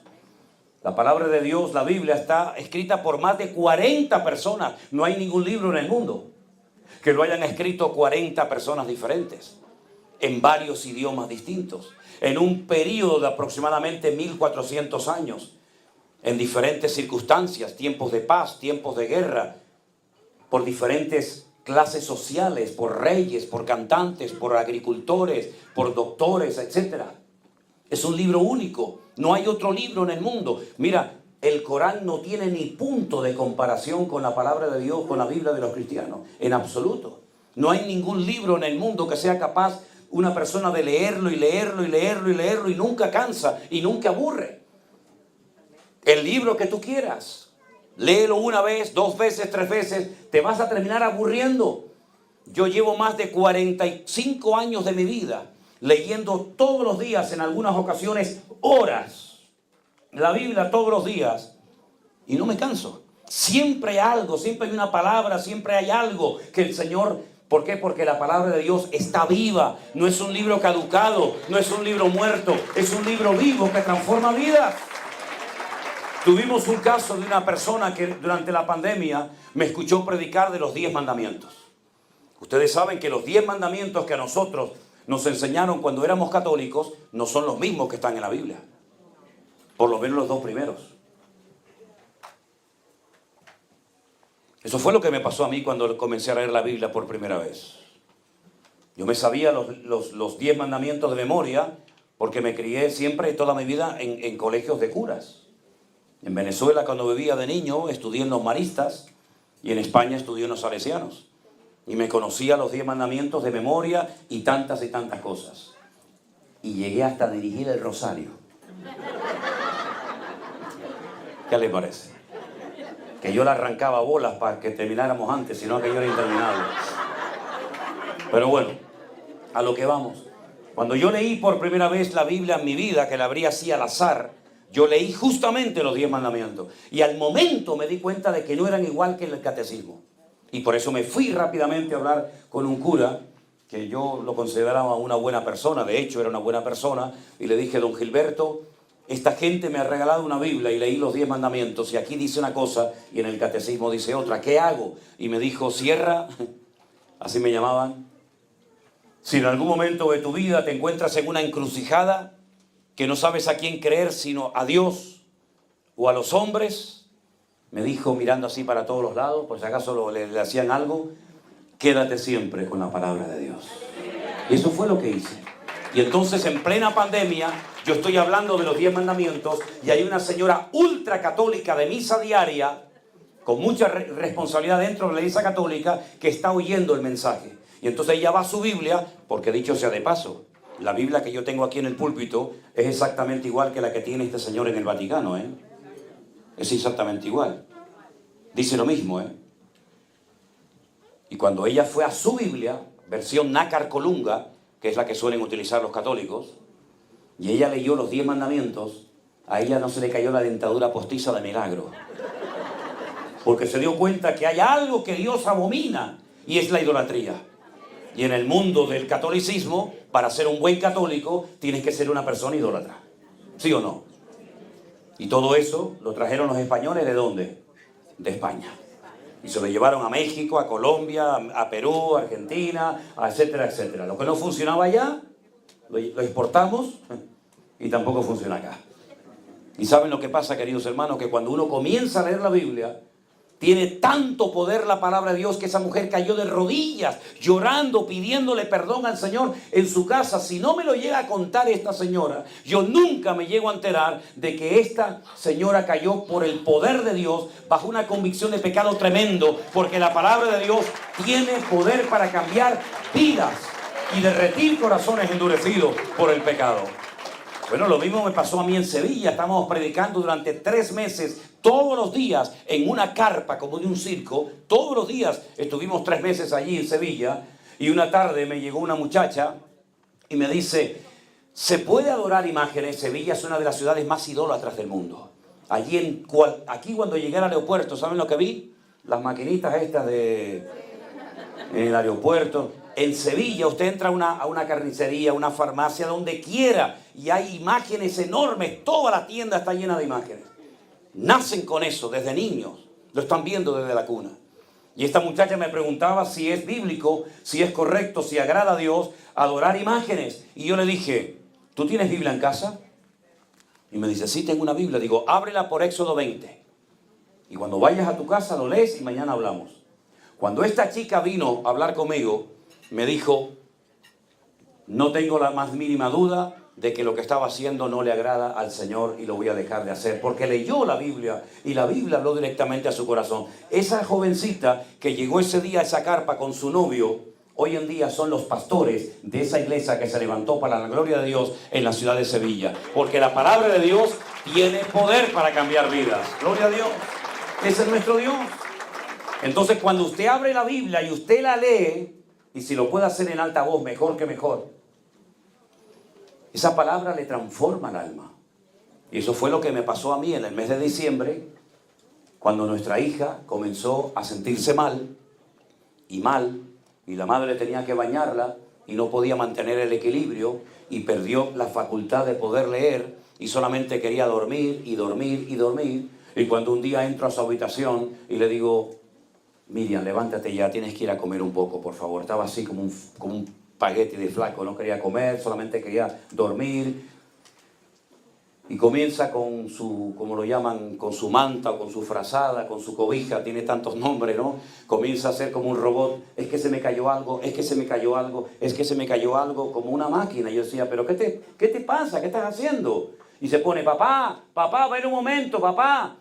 La palabra de Dios, la Biblia, está escrita por más de 40 personas. No hay ningún libro en el mundo que lo hayan escrito 40 personas diferentes, en varios idiomas distintos, en un periodo de aproximadamente 1400 años, en diferentes circunstancias, tiempos de paz, tiempos de guerra, por diferentes clases sociales, por reyes, por cantantes, por agricultores, por doctores, etc. Es un libro único, no hay otro libro en el mundo. Mira, el Corán no tiene ni punto de comparación con la palabra de Dios, con la Biblia de los cristianos, en absoluto. No hay ningún libro en el mundo que sea capaz una persona de leerlo y leerlo y leerlo y leerlo y nunca cansa y nunca aburre. El libro que tú quieras, léelo 1 vez, 2 veces, 3 veces, te vas a terminar aburriendo. Yo llevo más de 45 años de mi vida leyendo todos los días, en algunas ocasiones horas, la Biblia todos los días, y no me canso. Siempre hay algo, siempre hay una palabra, siempre hay algo que el Señor... ¿Por qué? Porque la palabra de Dios está viva. No es un libro caducado, no es un libro muerto, es un libro vivo que transforma vidas. Tuvimos un caso de una persona que durante la pandemia me escuchó predicar de los 10 mandamientos. Ustedes saben que los 10 mandamientos que a nosotros nos enseñaron cuando éramos católicos no son los mismos que están en la Biblia. Por lo menos los 2 primeros. Eso fue lo que me pasó a mí cuando comencé a leer la Biblia por primera vez. Yo me sabía los 10 mandamientos de memoria porque me crié siempre, toda mi vida, en colegios de curas. En Venezuela, cuando vivía de niño, estudié en los maristas y en España estudié en los salesianos. Y me conocía los 10 mandamientos de memoria y tantas cosas. Y llegué hasta dirigir el rosario. ¿Qué le parece? Que yo le arrancaba bolas para que termináramos antes, sino que yo era interminable. Pero bueno, a lo que vamos. Cuando yo leí por primera vez la Biblia en mi vida, que la abrí así al azar, yo leí justamente los 10 mandamientos. Y al momento me di cuenta de que no eran igual que en el catecismo. Y por eso me fui rápidamente a hablar con un cura, que yo lo consideraba una buena persona, de hecho era una buena persona, y le dije, don Gilberto, esta gente me ha regalado una Biblia y leí los 10 mandamientos y aquí dice una cosa y en el catecismo dice otra. ¿Qué hago? Y me dijo, cierra, así me llamaban. Si en algún momento de tu vida te encuentras en una encrucijada que no sabes a quién creer sino a Dios o a los hombres, me dijo mirando así para todos los lados, por si acaso le hacían algo, quédate siempre con la palabra de Dios. Y eso fue lo que hice. Y entonces en plena pandemia, yo estoy hablando de los 10 mandamientos y hay una señora ultracatólica de misa diaria, con mucha responsabilidad dentro de la iglesia católica, que está oyendo el mensaje. Y entonces ella va a su Biblia, porque dicho sea de paso, la Biblia que yo tengo aquí en el púlpito es exactamente igual que la que tiene este señor en el Vaticano, Es exactamente igual. Dice lo mismo, Y cuando ella fue a su Biblia, versión Nácar Colunga, que es la que suelen utilizar los católicos, y ella leyó los 10 mandamientos, a ella no se le cayó la dentadura postiza de milagro. Porque se dio cuenta que hay algo que Dios abomina, y es la idolatría. Y en el mundo del catolicismo, para ser un buen católico, tienes que ser una persona idólatra. ¿Sí o no? Y todo eso lo trajeron los españoles, ¿de dónde? De España. Y se lo llevaron a México, a Colombia, a Perú, a Argentina, etcétera, etcétera. Lo que no funcionaba allá, lo exportamos y tampoco funciona acá. Y ¿saben lo que pasa, queridos hermanos? Que cuando uno comienza a leer la Biblia, tiene tanto poder la palabra de Dios que esa mujer cayó de rodillas, llorando, pidiéndole perdón al Señor en su casa. Si no me lo llega a contar esta señora, yo nunca me llego a enterar de que esta señora cayó por el poder de Dios bajo una convicción de pecado tremendo, porque la palabra de Dios tiene poder para cambiar vidas y derretir corazones endurecidos por el pecado. Bueno, lo mismo me pasó a mí en Sevilla. Estábamos predicando durante 3 meses, todos los días, en una carpa como de un circo. Todos los días estuvimos 3 meses allí en Sevilla. Y una tarde me llegó una muchacha y me dice, ¿se puede adorar imágenes? Sevilla es una de las ciudades más idólatras del mundo. Aquí cuando llegué al aeropuerto, ¿saben lo que vi? Las maquinitas estas en el aeropuerto. En Sevilla usted entra a una carnicería, a una farmacia, donde quiera, y hay imágenes enormes. Toda la tienda está llena de imágenes. Nacen con eso desde niños. Lo están viendo desde la cuna. Y esta muchacha me preguntaba si es bíblico, si es correcto, si agrada a Dios adorar imágenes. Y yo le dije, ¿tú tienes Biblia en casa? Y me dice, sí, tengo una Biblia. Digo, ábrela por Éxodo 20. Y cuando vayas a tu casa lo lees y mañana hablamos. Cuando esta chica vino a hablar conmigo, me dijo, no tengo la más mínima duda de que lo que estaba haciendo no le agrada al Señor y lo voy a dejar de hacer, porque leyó la Biblia y la Biblia habló directamente a su corazón. Esa jovencita que llegó ese día a esa carpa con su novio, hoy en día son los pastores de esa iglesia que se levantó para la gloria de Dios en la ciudad de Sevilla, porque la palabra de Dios tiene poder para cambiar vidas. Gloria a Dios. Ese es nuestro Dios. Entonces, cuando usted abre la Biblia y usted la lee, y si lo puede hacer en alta voz, mejor que mejor, esa palabra le transforma el alma. Y eso fue lo que me pasó a mí en el mes de diciembre, cuando nuestra hija comenzó a sentirse mal, y la madre tenía que bañarla, y no podía mantener el equilibrio, y perdió la facultad de poder leer, y solamente quería dormir, y dormir, y dormir. Y cuando un día entro a su habitación, y le digo, Miriam, levántate ya, tienes que ir a comer un poco, por favor. Estaba así como un espagueti de flaco, no quería comer, solamente quería dormir. Y comienza con su, como lo llaman, con su manta o con su frazada, con su cobija, tiene tantos nombres, ¿no? Comienza a ser como un robot, es que se me cayó algo, es que se me cayó algo, es que se me cayó algo, como una máquina. Y yo decía, ¿pero qué te pasa? ¿Qué estás haciendo? Y se pone, papá, ven un momento, papá.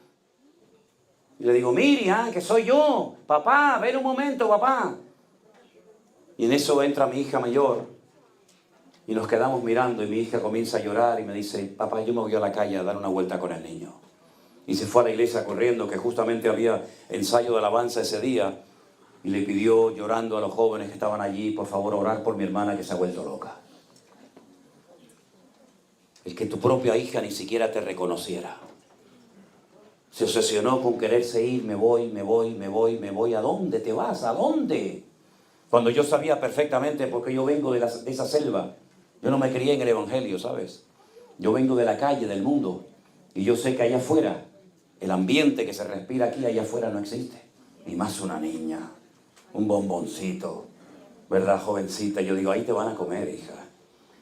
Y le digo, Miriam, que soy yo. Papá, ven un momento, papá. Y en eso entra mi hija mayor. Y nos quedamos mirando y mi hija comienza a llorar y me dice, papá, yo me voy a la calle a dar una vuelta con el niño. Y se fue a la iglesia corriendo, que justamente había ensayo de alabanza ese día. Y le pidió, llorando a los jóvenes que estaban allí, por favor, orar por mi hermana que se ha vuelto loca. El que tu propia hija ni siquiera te reconociera. Se obsesionó con quererse ir, me voy. ¿A dónde te vas? ¿A dónde? Cuando yo sabía perfectamente, porque yo vengo de esa selva. Yo no me crié en el Evangelio, ¿sabes? Yo vengo de la calle, del mundo. Y yo sé que allá afuera, el ambiente que se respira aquí, allá afuera no existe. Ni más una niña, un bomboncito, ¿verdad, jovencita? Yo digo, ahí te van a comer, hija.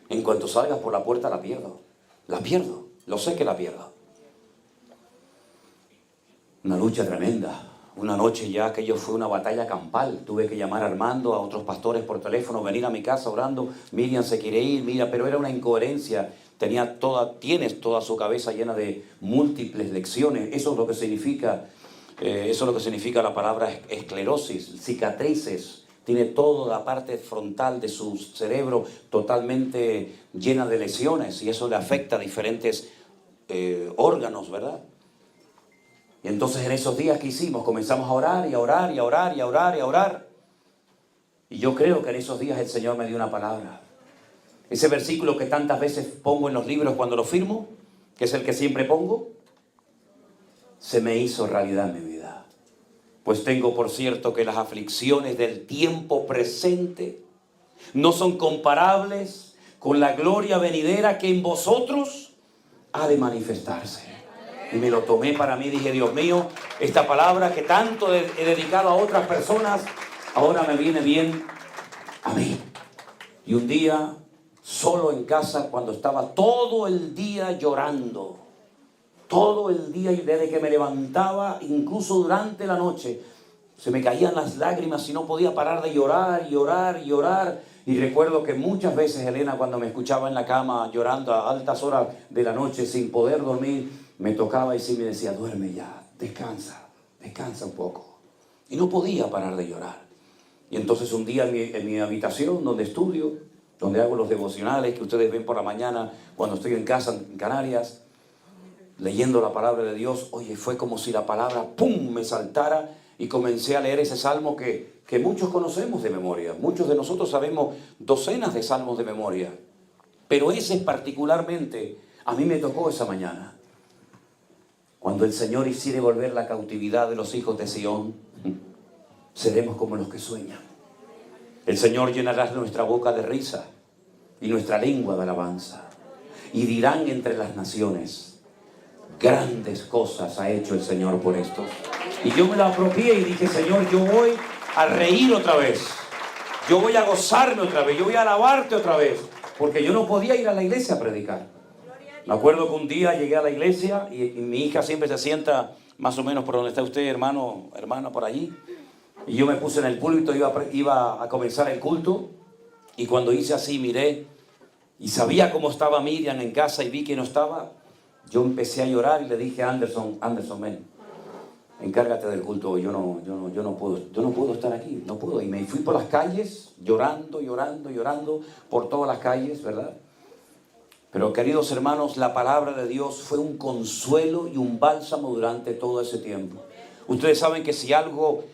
En cuanto salgas por la puerta la pierdo. La pierdo. Lo sé que la pierdo. Una lucha tremenda. Una noche ya aquello fue una batalla campal. Tuve que llamar a Armando, a otros pastores por teléfono, venir a mi casa orando. Miriam se quiere ir, mira, pero era una incoherencia. Tienes toda su cabeza llena de múltiples lecciones. Eso es lo que significa la palabra esclerosis, cicatrices. Tiene toda la parte frontal de su cerebro totalmente llena de lesiones y eso le afecta a diferentes órganos, ¿verdad? Y entonces en esos días que hicimos, comenzamos a orar y a orar y a orar y a orar y a orar. Y yo creo que en esos días el Señor me dio una palabra. Ese versículo que tantas veces pongo en los libros cuando lo firmo, que es el que siempre pongo, se me hizo realidad en mi vida. Pues tengo por cierto que las aflicciones del tiempo presente no son comparables con la gloria venidera que en vosotros ha de manifestarse. Y me lo tomé para mí, dije, Dios mío, esta palabra que tanto he dedicado a otras personas, ahora me viene bien a mí. Y un día, solo en casa, cuando estaba todo el día llorando, todo el día, y desde que me levantaba, incluso durante la noche, se me caían las lágrimas y no podía parar de llorar, llorar, llorar. Y recuerdo que muchas veces Elena, cuando me escuchaba en la cama llorando a altas horas de la noche sin poder dormir, me tocaba y sí me decía, duerme ya, descansa, descansa un poco. Y no podía parar de llorar. Y entonces un día en mi habitación, donde estudio, donde hago los devocionales que ustedes ven por la mañana cuando estoy en casa en Canarias, leyendo la palabra de Dios, oye, fue como si la palabra, ¡pum!, me saltara y comencé a leer ese salmo que muchos conocemos de memoria. Muchos de nosotros sabemos docenas de salmos de memoria. Pero ese particularmente a mí me tocó esa mañana. Cuando el Señor hiciere volver la cautividad de los hijos de Sión, seremos como los que sueñan. El Señor llenará nuestra boca de risa y nuestra lengua de alabanza. Y dirán entre las naciones, grandes cosas ha hecho el Señor por estos. Y yo me la apropié y dije, Señor, yo voy a reír otra vez. Yo voy a gozarme otra vez. Yo voy a alabarte otra vez. Porque yo no podía ir a la iglesia a predicar. Me acuerdo que un día llegué a la iglesia y mi hija siempre se sienta más o menos por donde está usted, hermano, hermana, por allí. Y yo me puse en el púlpito, iba a comenzar el culto. Y cuando hice así, miré y sabía cómo estaba Miriam en casa y vi que no estaba. Yo empecé a llorar y le dije a Anderson, ven, encárgate del culto. Yo no puedo estar aquí, no puedo. Y me fui por las calles llorando por todas las calles, ¿verdad? Pero queridos hermanos, la palabra de Dios fue un consuelo y un bálsamo durante todo ese tiempo. Ustedes saben que si algo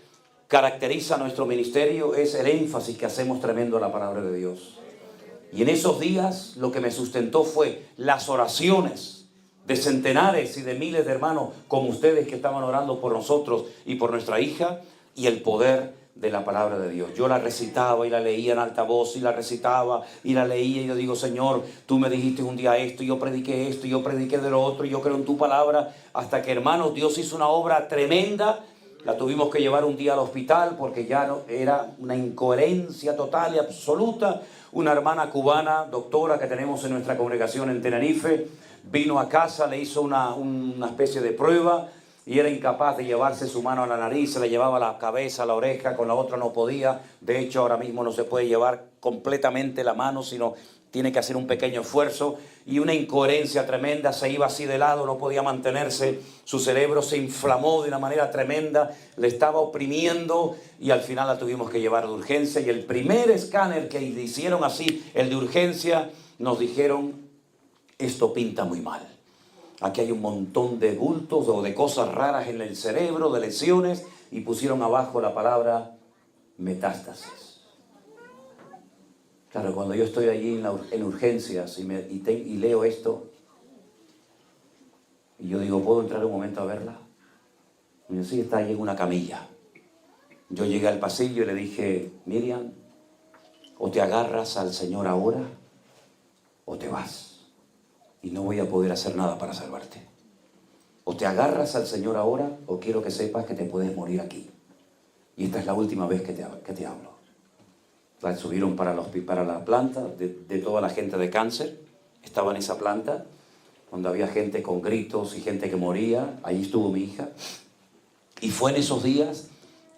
caracteriza nuestro ministerio es el énfasis que hacemos tremendo a la palabra de Dios. Y en esos días lo que me sustentó fue las oraciones de centenares y de miles de hermanos como ustedes que estaban orando por nosotros y por nuestra hija, y el poder de la palabra de Dios. Yo la recitaba y la leía en alta voz y la recitaba y la leía y yo digo, Señor, tú me dijiste un día esto y yo prediqué esto y yo prediqué de lo otro y yo creo en tu palabra, hasta que, hermanos, Dios hizo una obra tremenda. La tuvimos que llevar un día al hospital porque ya no, era una incoherencia total y absoluta. Una hermana cubana, doctora, que tenemos en nuestra congregación en Tenerife, vino a casa, le hizo una especie de prueba y era incapaz de llevarse su mano a la nariz, se le llevaba la cabeza, la oreja, con la otra no podía. De hecho, ahora mismo no se puede llevar completamente la mano, sino tiene que hacer un pequeño esfuerzo, y una incoherencia tremenda, se iba así de lado, no podía mantenerse, su cerebro se inflamó de una manera tremenda, le estaba oprimiendo y al final la tuvimos que llevar de urgencia. Y el primer escáner que le hicieron así, el de urgencia, nos dijeron, esto pinta muy mal. Aquí hay un montón de bultos o de cosas raras en el cerebro, de lesiones, y pusieron abajo la palabra metástasis. Claro, cuando yo estoy allí en urgencias y leo esto, y yo digo, ¿puedo entrar un momento a verla? Y yo, sí, está ahí en una camilla. Yo llegué al pasillo y le dije, Miriam, o te agarras al Señor ahora, o te vas. Y no voy a poder hacer nada para salvarte. O te agarras al Señor ahora, o quiero que sepas que te puedes morir aquí. Y esta es la última vez que te hablo. La subieron para la planta de toda la gente de cáncer. Estaba en esa planta, donde había gente con gritos y gente que moría. Ahí estuvo mi hija. Y fue en esos días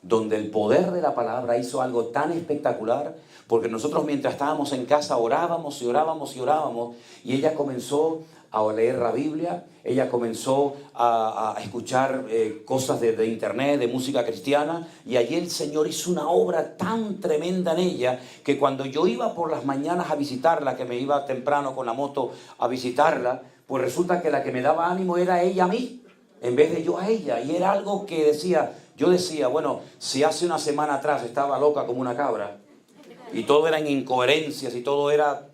donde el poder de la palabra hizo algo tan espectacular, porque nosotros mientras estábamos en casa orábamos y orábamos y orábamos, y ella comenzó a leer la Biblia, ella comenzó a escuchar cosas de internet, de música cristiana, y allí el Señor hizo una obra tan tremenda en ella, que cuando yo iba por las mañanas a visitarla, que me iba temprano con la moto a visitarla, pues resulta que la que me daba ánimo era ella a mí, en vez de yo a ella, y era algo que yo decía, bueno, si hace una semana atrás estaba loca como una cabra, y todo eran incoherencias y todo era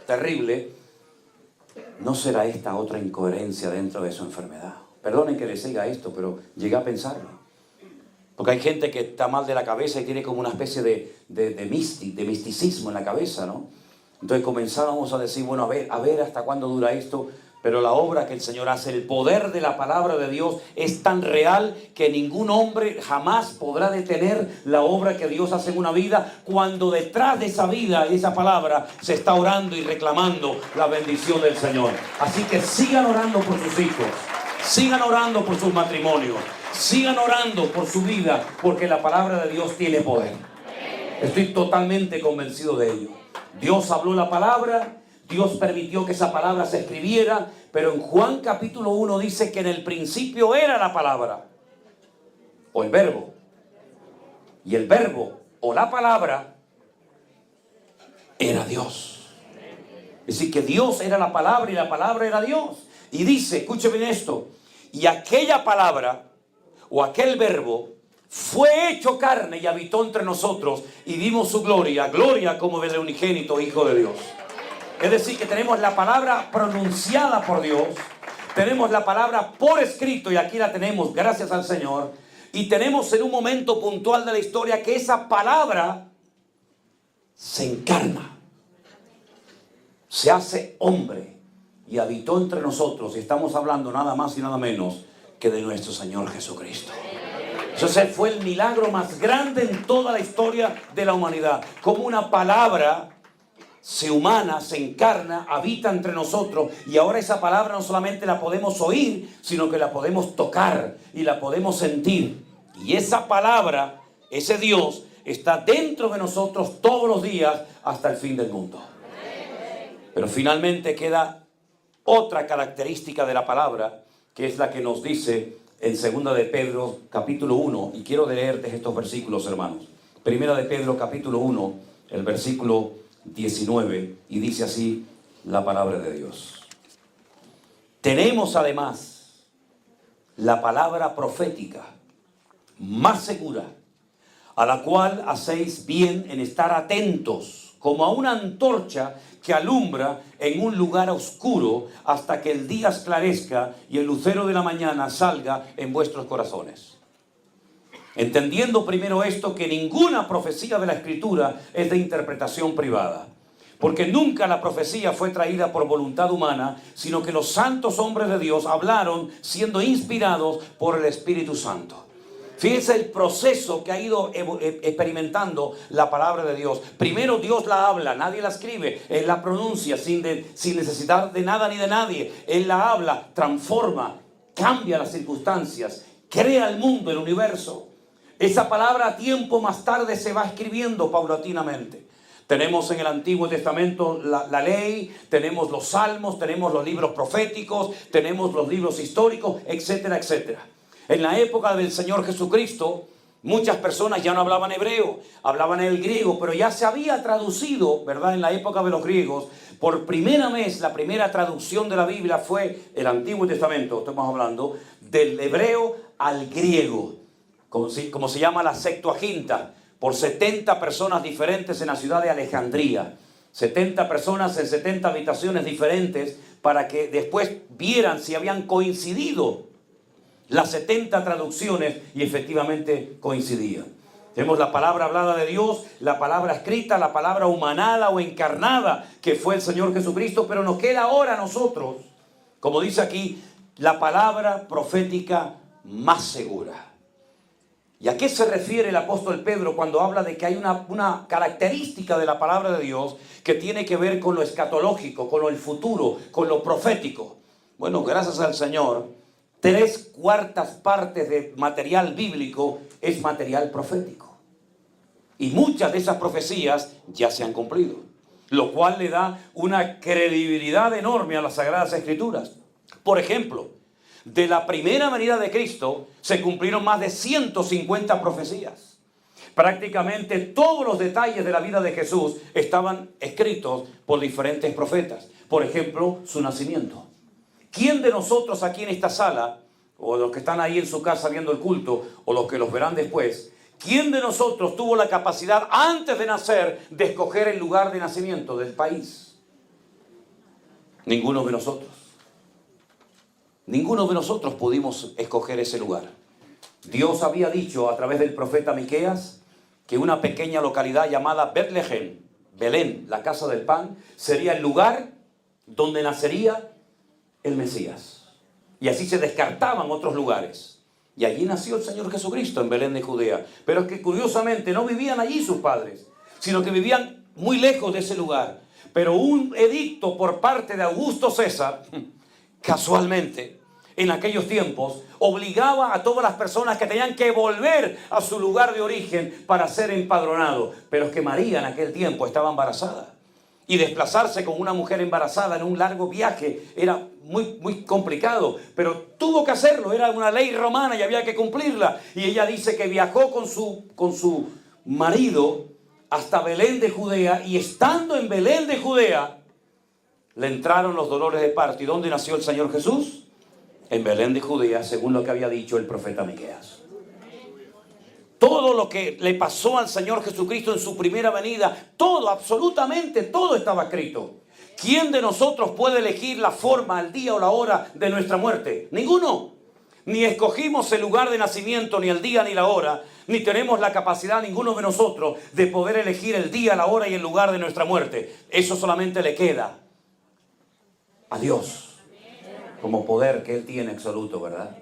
terrible, ¿no será esta otra incoherencia dentro de su enfermedad? Perdonen que les diga esto, pero llegué a pensarlo. Porque hay gente que está mal de la cabeza y tiene como una especie de misticismo en la cabeza, ¿no? Entonces comenzábamos a decir, bueno, a ver hasta cuándo dura esto. Pero la obra que el Señor hace, el poder de la palabra de Dios es tan real que ningún hombre jamás podrá detener la obra que Dios hace en una vida, cuando detrás de esa vida y esa palabra se está orando y reclamando la bendición del Señor. Así que sigan orando por sus hijos, sigan orando por sus matrimonios, sigan orando por su vida, porque la palabra de Dios tiene poder. Estoy totalmente convencido de ello. Dios habló la palabra, Dios permitió que esa palabra se escribiera, pero en Juan capítulo 1 dice que en el principio era la palabra, o el verbo. Y el verbo, o la palabra, era Dios. Es decir, que Dios era la palabra y la palabra era Dios. Y dice, escuchen bien esto, y aquella palabra, o aquel verbo, fue hecho carne y habitó entre nosotros, y vimos su gloria, gloria como del unigénito Hijo de Dios. Es decir, que tenemos la palabra pronunciada por Dios, tenemos la palabra por escrito, y aquí la tenemos, gracias al Señor, y tenemos en un momento puntual de la historia que esa palabra se encarna, se hace hombre y habitó entre nosotros, y estamos hablando nada más y nada menos que de nuestro Señor Jesucristo. Ese fue el milagro más grande en toda la historia de la humanidad, como una palabra se humana, se encarna, habita entre nosotros, y ahora esa palabra no solamente la podemos oír, sino que la podemos tocar y la podemos sentir. Y esa palabra, ese Dios, está dentro de nosotros todos los días hasta el fin del mundo. Pero finalmente queda otra característica de la palabra, que es la que nos dice en 2 de Pedro capítulo 1, y quiero leerte estos versículos, hermanos. 1 de Pedro capítulo 1, el versículo 19, y dice así la palabra de Dios. Tenemos además la palabra profética más segura, a la cual hacéis bien en estar atentos, como a una antorcha que alumbra en un lugar oscuro hasta que el día esclarezca y el lucero de la mañana salga en vuestros corazones. Entendiendo primero esto, que ninguna profecía de la Escritura es de interpretación privada, porque nunca la profecía fue traída por voluntad humana, sino que los santos hombres de Dios hablaron siendo inspirados por el Espíritu Santo. Fíjense el proceso que ha ido experimentando la palabra de Dios. Primero Dios la habla, nadie la escribe, Él la pronuncia sin necesidad de nada ni de nadie. Él la habla, transforma, cambia las circunstancias, crea el mundo, el universo. Esa palabra tiempo más tarde se va escribiendo paulatinamente. Tenemos en el Antiguo Testamento la ley, tenemos los salmos, tenemos los libros proféticos, tenemos los libros históricos, etcétera, etcétera. En la época del Señor Jesucristo, muchas personas ya no hablaban hebreo, hablaban el griego, pero ya se había traducido, ¿verdad? En la época de los griegos, por primera vez, la primera traducción de la Biblia fue el Antiguo Testamento, estamos hablando, del hebreo al griego, como se llama la Septuaginta, por 70 personas diferentes en la ciudad de Alejandría. 70 personas en 70 habitaciones diferentes, para que después vieran si habían coincidido las 70 traducciones, y efectivamente coincidían. Tenemos la palabra hablada de Dios, la palabra escrita, la palabra humanada o encarnada, que fue el Señor Jesucristo, pero nos queda ahora a nosotros, como dice aquí, la palabra profética más segura. ¿Y a qué se refiere el apóstol Pedro cuando habla de que hay una característica de la palabra de Dios que tiene que ver con lo escatológico, con lo futuro, con lo profético? Bueno, gracias al Señor, 3/4 partes de material bíblico es material profético. Y muchas de esas profecías ya se han cumplido, lo cual le da una credibilidad enorme a las Sagradas Escrituras. Por ejemplo, de la primera venida de Cristo se cumplieron más de 150 profecías. Prácticamente todos los detalles de la vida de Jesús estaban escritos por diferentes profetas. Por ejemplo, su nacimiento. ¿Quién de nosotros aquí en esta sala, o los que están ahí en su casa viendo el culto, o los que los verán después, ¿Quién de nosotros tuvo la capacidad antes de nacer de escoger el lugar de nacimiento del país? Ninguno de nosotros. Ninguno de nosotros pudimos escoger ese lugar. Dios había dicho a través del profeta Miqueas que una pequeña localidad llamada Betlehem, Belén, la casa del pan, sería el lugar donde nacería el Mesías. Y así se descartaban otros lugares. Y allí nació el Señor Jesucristo en Belén de Judea. Pero es que curiosamente no vivían allí sus padres, sino que vivían muy lejos de ese lugar. Pero un edicto por parte de Augusto César, casualmente, en aquellos tiempos, obligaba a todas las personas que tenían que volver a su lugar de origen para ser empadronados. Pero es que María en aquel tiempo estaba embarazada. Y desplazarse con una mujer embarazada en un largo viaje era muy complicado. Pero tuvo que hacerlo, era una ley romana y había que cumplirla. Y ella dice que viajó con su marido hasta Belén de Judea. Y estando en Belén de Judea, le entraron los dolores de parto. ¿Y dónde nació el Señor Jesús? En Belén de Judea, según lo que había dicho el profeta Miqueas. Todo lo que le pasó al Señor Jesucristo en su primera venida, todo, absolutamente todo estaba escrito. ¿Quién de nosotros puede elegir la forma, el día o la hora de nuestra muerte? Ninguno. Ni escogimos el lugar de nacimiento, ni el día ni la hora, ni tenemos la capacidad, ninguno de nosotros, de poder elegir el día, la hora y el lugar de nuestra muerte. Eso solamente le queda a Dios, como poder que Él tiene absoluto, ¿verdad?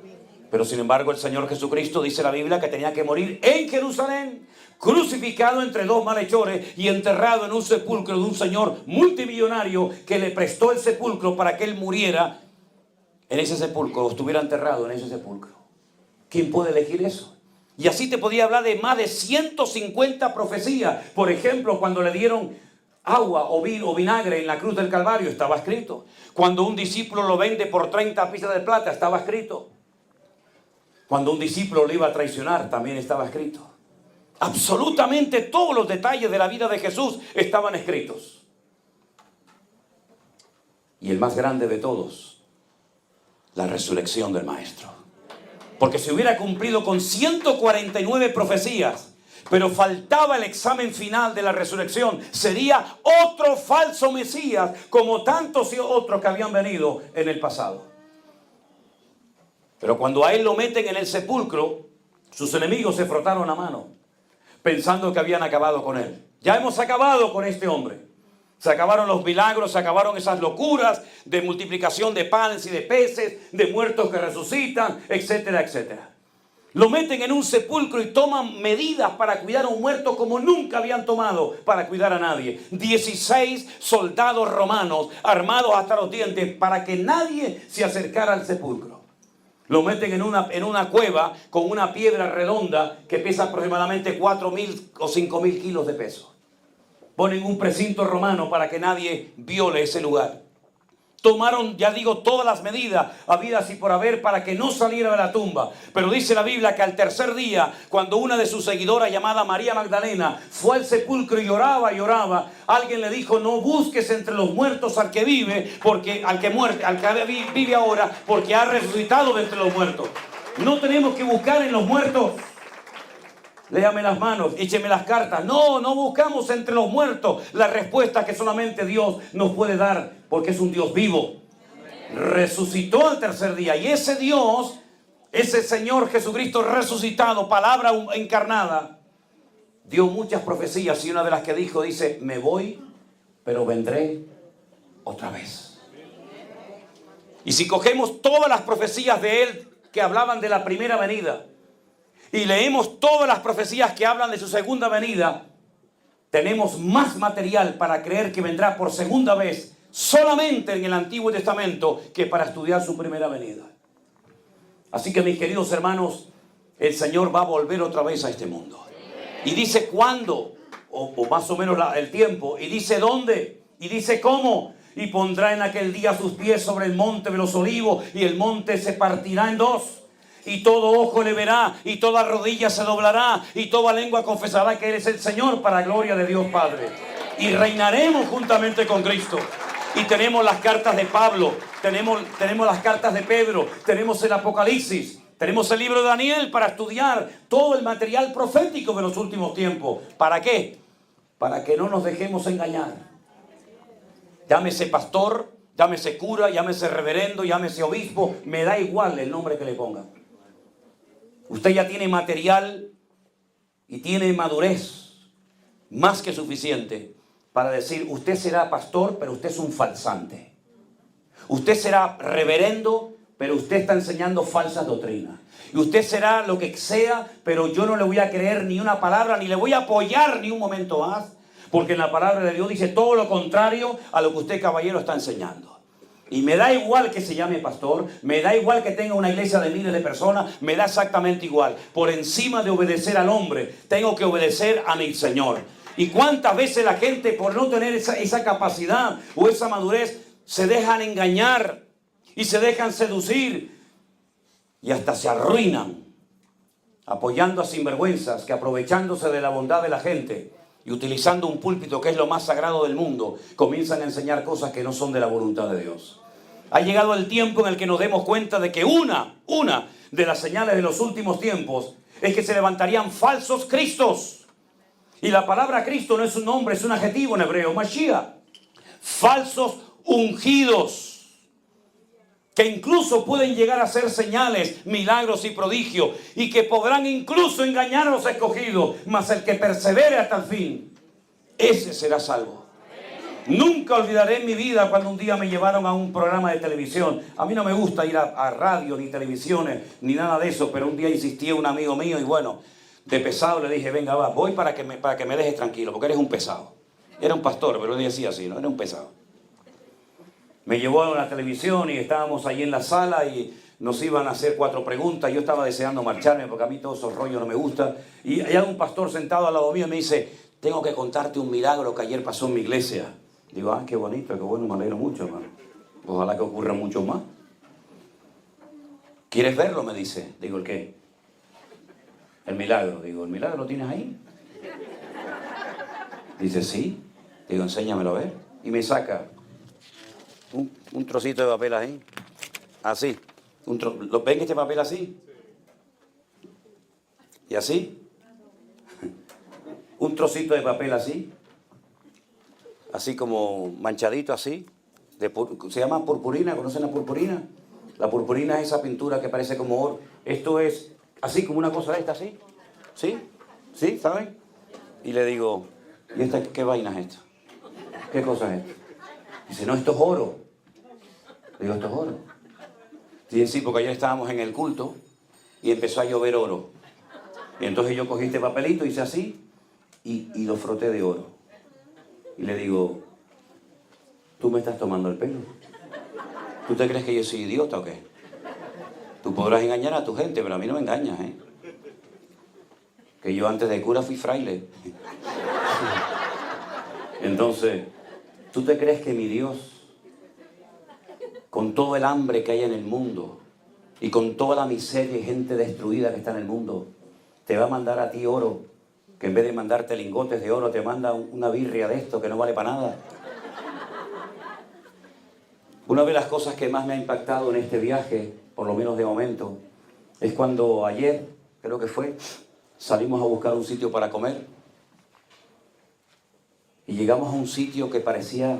Pero sin embargo el Señor Jesucristo, dice la Biblia, que tenía que morir en Jerusalén, crucificado entre dos malhechores y enterrado en un sepulcro de un señor multimillonario que le prestó el sepulcro para que Él muriera en ese sepulcro, o estuviera enterrado en ese sepulcro. ¿Quién puede elegir eso? Y así te podía hablar de más de 150 profecías. Por ejemplo, cuando le dieron agua o vinagre en la cruz del Calvario, estaba escrito. Cuando un discípulo lo vende por 30 piezas de plata, estaba escrito. Cuando un discípulo lo iba a traicionar, también estaba escrito. Absolutamente todos los detalles de la vida de Jesús estaban escritos. Y el más grande de todos, la resurrección del Maestro. Porque se hubiera cumplido con 149 profecías, pero faltaba el examen final de la resurrección. Sería otro falso Mesías, como tantos y otros que habían venido en el pasado. Pero cuando a Él lo meten en el sepulcro, sus enemigos se frotaron la mano, pensando que habían acabado con Él. Ya hemos acabado con este hombre. Se acabaron los milagros, se acabaron esas locuras de multiplicación de panes y de peces, de muertos que resucitan, etcétera, etcétera. Lo meten en un sepulcro y toman medidas para cuidar a un muerto como nunca habían tomado para cuidar a nadie. 16 soldados romanos armados hasta los dientes para que nadie se acercara al sepulcro. Lo meten en una cueva con una piedra redonda que pesa aproximadamente 4.000 o 5.000 kilos de peso. Ponen un precinto romano para que nadie viole ese lugar. Tomaron, ya digo, todas las medidas habidas y por haber para que no saliera de la tumba. Pero dice la Biblia que al tercer día, cuando una de sus seguidoras llamada María Magdalena fue al sepulcro y lloraba, alguien le dijo: no busques entre los muertos al que vive, porque al que vive ahora, porque ha resucitado de entre los muertos. No tenemos que buscar en los muertos. Léame las manos, écheme las cartas. No buscamos entre los muertos la respuesta que solamente Dios nos puede dar, porque es un Dios vivo. Resucitó al tercer día. Y ese Dios, ese Señor Jesucristo resucitado, palabra encarnada, dio muchas profecías. Y una de las que dijo, dice: me voy, pero vendré otra vez. Y si cogemos todas las profecías de Él que hablaban de la primera venida, y leemos todas las profecías que hablan de su segunda venida, tenemos más material para creer que vendrá por segunda vez solamente en el Antiguo Testamento que para estudiar su primera venida. Así que, mis queridos hermanos, el Señor va a volver otra vez a este mundo. Y dice cuándo, o más o menos el tiempo, y dice dónde, y dice cómo. Y pondrá en aquel día sus pies sobre el monte de los olivos, y el monte se partirá en dos. Y todo ojo le verá, y toda rodilla se doblará, y toda lengua confesará que Él es el Señor, para gloria de Dios Padre. Y reinaremos juntamente con Cristo. Y tenemos las cartas de Pablo, tenemos las cartas de Pedro, tenemos el Apocalipsis, Tenemos el libro de Daniel para estudiar todo el material profético de los últimos tiempos. ¿Para qué? Para que no nos dejemos engañar. Llámese pastor, llámese cura, llámese reverendo, llámese obispo, me da igual el nombre que le ponga. Usted ya tiene material y tiene madurez más que suficiente para decir, usted será pastor, pero usted es un falsante. Usted será reverendo, pero usted está enseñando falsas doctrinas. Y usted será lo que sea, pero yo no le voy a creer ni una palabra, ni le voy a apoyar ni un momento más, porque en la palabra de Dios dice todo lo contrario a lo que usted, caballero, está enseñando. Y me da igual que se llame pastor, me da igual que tenga una iglesia de miles de personas, me da exactamente igual. Por encima de obedecer al hombre, tengo que obedecer a mi Señor. Y cuántas veces la gente, por no tener esa capacidad o esa madurez, se dejan engañar y se dejan seducir y hasta se arruinan apoyando a sinvergüenzas que, aprovechándose de la bondad de la gente y utilizando un púlpito que es lo más sagrado del mundo, comienzan a enseñar cosas que no son de la voluntad de Dios. Ha llegado el tiempo en el que nos demos cuenta de que una de las señales de los últimos tiempos es que se levantarían falsos cristos. Y la palabra Cristo no es un nombre, es un adjetivo en hebreo, Mashiach. Falsos ungidos, que incluso pueden llegar a hacer señales, milagros y prodigios, y que podrán incluso engañar a los escogidos, mas el que persevere hasta el fin, ese será salvo. Nunca olvidaré en mi vida cuando un día me llevaron a un programa de televisión. A mí no me gusta ir a radio, ni televisiones, ni nada de eso, pero un día insistía un amigo mío y bueno, de pesado le dije, venga, va, voy para que me dejes tranquilo, porque eres un pesado. Era un pastor, pero él decía así, ¿no? Era un pesado. Me llevó a la televisión y estábamos ahí en la sala y nos iban a hacer 4 preguntas. Yo estaba deseando marcharme porque a mí todos esos rollos no me gustan. Y hay un pastor sentado al lado mío y me dice, tengo que contarte un milagro que ayer pasó en mi iglesia. Digo, qué bonito, qué bueno, me alegro mucho, hermano. Ojalá que ocurra mucho más. ¿Quieres verlo? Me dice. Digo, ¿el qué? El milagro. Digo, ¿el milagro lo tienes ahí? Dice, sí. Digo, enséñamelo a ver. Y me saca un trocito de papel ahí. Así. ¿Ven este papel así? ¿Y así? Un trocito de papel así. Así como manchadito así. Se llama purpurina. ¿Conocen la purpurina? La purpurina es esa pintura que parece como oro. Esto es así como una cosa de esta, así. ¿Sí? ¿Sí? ¿Saben? Y le digo, ¿y esta qué vaina es esto? ¿Qué cosa es esto? Dice, no, esto es oro. Le digo, ¿esto es oro? Dice, sí, porque ayer estábamos en el culto y empezó a llover oro. Y entonces yo cogí este papelito, hice así y lo froté de oro. Y le digo, ¿tú me estás tomando el pelo? ¿Tú te crees que yo soy idiota o qué? Tú podrás engañar a tu gente, pero a mí no me engañas, ¿eh? Que yo antes de cura fui fraile. Entonces, ¿tú te crees que mi Dios, con todo el hambre que hay en el mundo y con toda la miseria y gente destruida que está en el mundo, te va a mandar a ti oro, que en vez de mandarte lingotes de oro te manda una birria de esto que no vale para nada? Una de las cosas que más me ha impactado en este viaje, por lo menos de momento, es cuando ayer, creo que fue, salimos a buscar un sitio para comer y llegamos a un sitio que parecía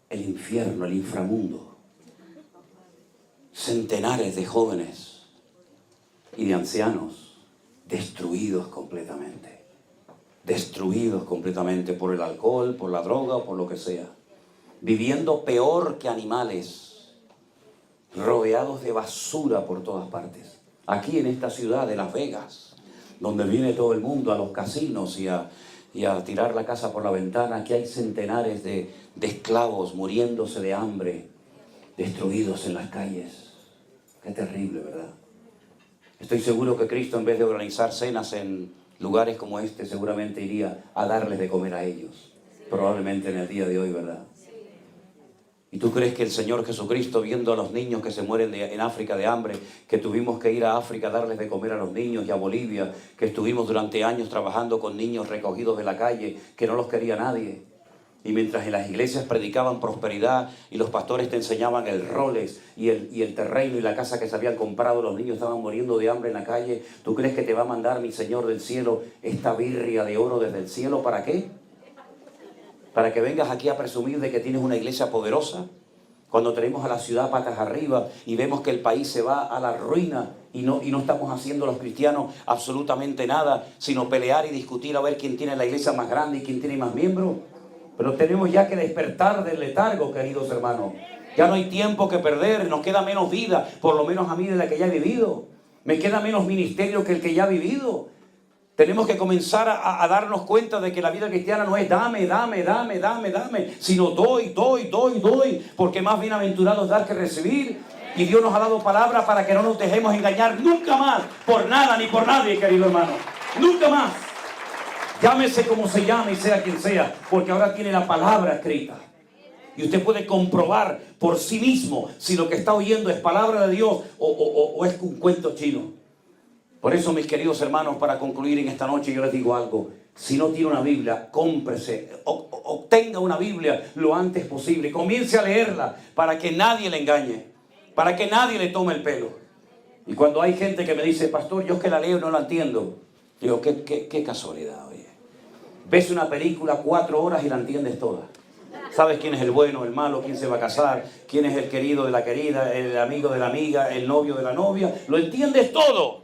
el infierno, el inframundo. Centenares de jóvenes y de ancianos destruidos completamente por el alcohol, por la droga o por lo que sea, viviendo peor que animales, rodeados de basura por todas partes. Aquí en esta ciudad de Las Vegas, donde viene todo el mundo a los casinos y a tirar la casa por la ventana, aquí hay centenares de esclavos muriéndose de hambre, destruidos en las calles. Qué terrible, ¿verdad? Estoy seguro que Cristo, en vez de organizar cenas en lugares como este, seguramente iría a darles de comer a ellos. Probablemente en el día de hoy, ¿verdad? ¿Y tú crees que el Señor Jesucristo, viendo a los niños que se mueren en África de hambre, que tuvimos que ir a África a darles de comer a los niños, y a Bolivia, que estuvimos durante años trabajando con niños recogidos de la calle, que no los quería nadie, Y mientras en las iglesias predicaban prosperidad y los pastores te enseñaban el Rolex y el terreno y la casa que se habían comprado, los niños estaban muriendo de hambre en la calle, ¿tú crees que te va a mandar mi Señor del cielo esta birria de oro desde el cielo? ¿Para qué? ¿Para que vengas aquí a presumir de que tienes una iglesia poderosa? Cuando tenemos a la ciudad patas arriba y vemos que el país se va a la ruina y no estamos haciendo los cristianos absolutamente nada, sino pelear y discutir a ver quién tiene la iglesia más grande y quién tiene más miembros. Pero tenemos ya que despertar del letargo, queridos hermanos. Ya no hay tiempo que perder, nos queda menos vida, por lo menos a mí de la que ya he vivido. Me queda menos ministerio que el que ya he vivido. Tenemos que comenzar a darnos cuenta de que la vida cristiana no es dame, sino doy, porque más bienaventurado es dar que recibir. Y Dios nos ha dado palabra para que no nos dejemos engañar nunca más, por nada ni por nadie, querido hermano. Nunca más. Llámese como se llame y sea quien sea, porque ahora tiene la palabra escrita. Y usted puede comprobar por sí mismo si lo que está oyendo es palabra de Dios o es un cuento chino. Por eso, mis queridos hermanos, para concluir en esta noche, yo les digo algo. Si no tiene una Biblia, cómprese, obtenga una Biblia lo antes posible. Comience a leerla para que nadie le engañe, para que nadie le tome el pelo. Y cuando hay gente que me dice, pastor, yo es que la leo y no la entiendo, digo, qué casualidad, oye. Ves una película 4 horas y la entiendes toda. Sabes quién es el bueno, el malo, quién se va a casar, quién es el querido de la querida, el amigo de la amiga, el novio de la novia. Lo entiendes todo.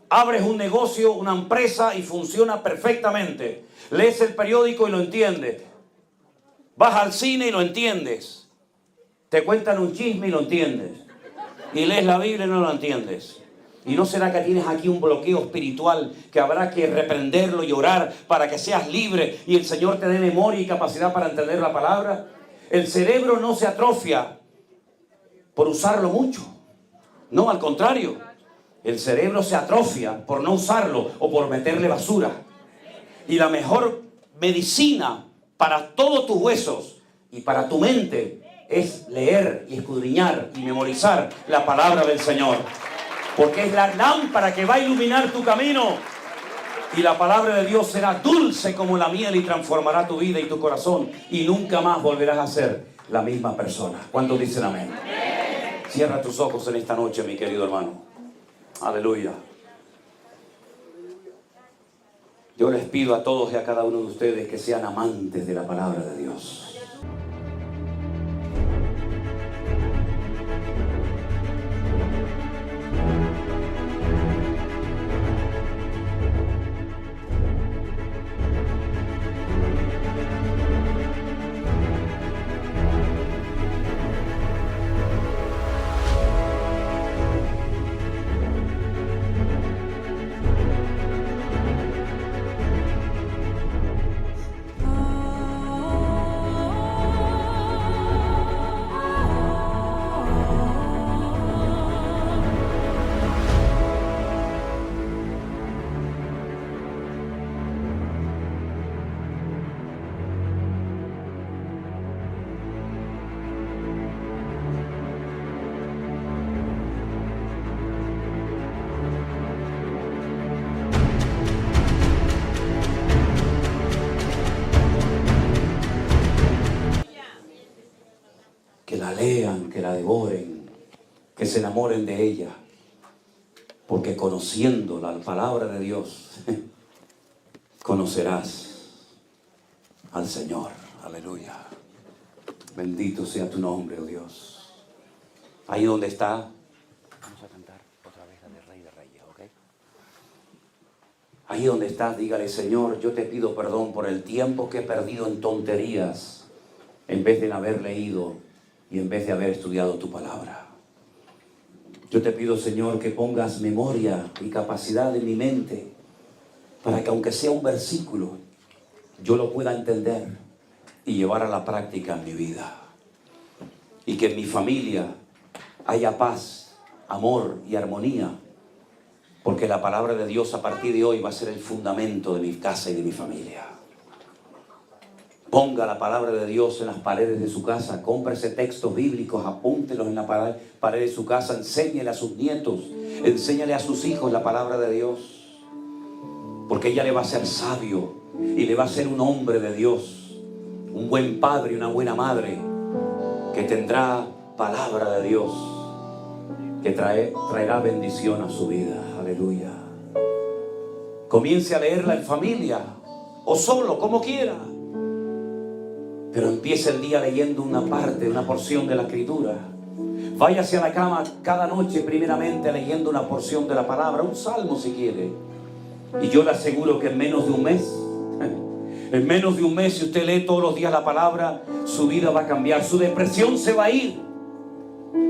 Abres un negocio, una empresa y funciona perfectamente. Lees el periódico y lo entiendes. Vas al cine y lo entiendes. Te cuentan un chisme y lo entiendes. Y lees la Biblia y no lo entiendes. ¿Y no será que tienes aquí un bloqueo espiritual que habrá que reprenderlo y orar para que seas libre y el Señor te dé memoria y capacidad para entender la palabra? El cerebro no se atrofia por usarlo mucho. No, al contrario. El cerebro se atrofia por no usarlo o por meterle basura. Y la mejor medicina para todos tus huesos y para tu mente es leer y escudriñar y memorizar la palabra del Señor. Porque es la lámpara que va a iluminar tu camino. Y la palabra de Dios será dulce como la miel y transformará tu vida y tu corazón. Y nunca más volverás a ser la misma persona. ¿Cuántos dicen amén? Cierra tus ojos en esta noche, mi querido hermano. Aleluya. Yo les pido a todos y a cada uno de ustedes que sean amantes de la palabra de Dios. Que la lean, que la devoren, que se enamoren de ella. Porque conociendo la palabra de Dios, conocerás al Señor. Aleluya. Bendito sea tu nombre, oh Dios. Ahí donde está, vamos a cantar otra vez la de Rey de Reyes, ¿ok? Ahí donde estás, dígale, Señor, yo te pido perdón por el tiempo que he perdido en tonterías, en vez de haber leído y en vez de haber estudiado tu palabra. Yo te pido, Señor, que pongas memoria y capacidad en mi mente para que aunque sea un versículo, yo lo pueda entender y llevar a la práctica en mi vida. Y que en mi familia haya paz, amor y armonía, porque la palabra de Dios a partir de hoy va a ser el fundamento de mi casa y de mi familia. Ponga la palabra de Dios en las paredes de su casa. Cómprese textos bíblicos, apúntelos en la pared de su casa. Enséñele a sus nietos, enséñale a sus hijos la palabra de Dios. Porque ella le va a ser sabio y le va a ser un hombre de Dios. un buen padre y una buena madre que tendrá palabra de Dios, que traerá bendición a su vida. Aleluya. Comience a leerla en familia o solo, como quiera. Pero empiece el día leyendo una parte, una porción de la Escritura. Váyase a la cama cada noche primeramente leyendo una porción de la palabra, un salmo si quiere. Y yo le aseguro que en menos de un mes, si usted lee todos los días la palabra, su vida va a cambiar, su depresión se va a ir,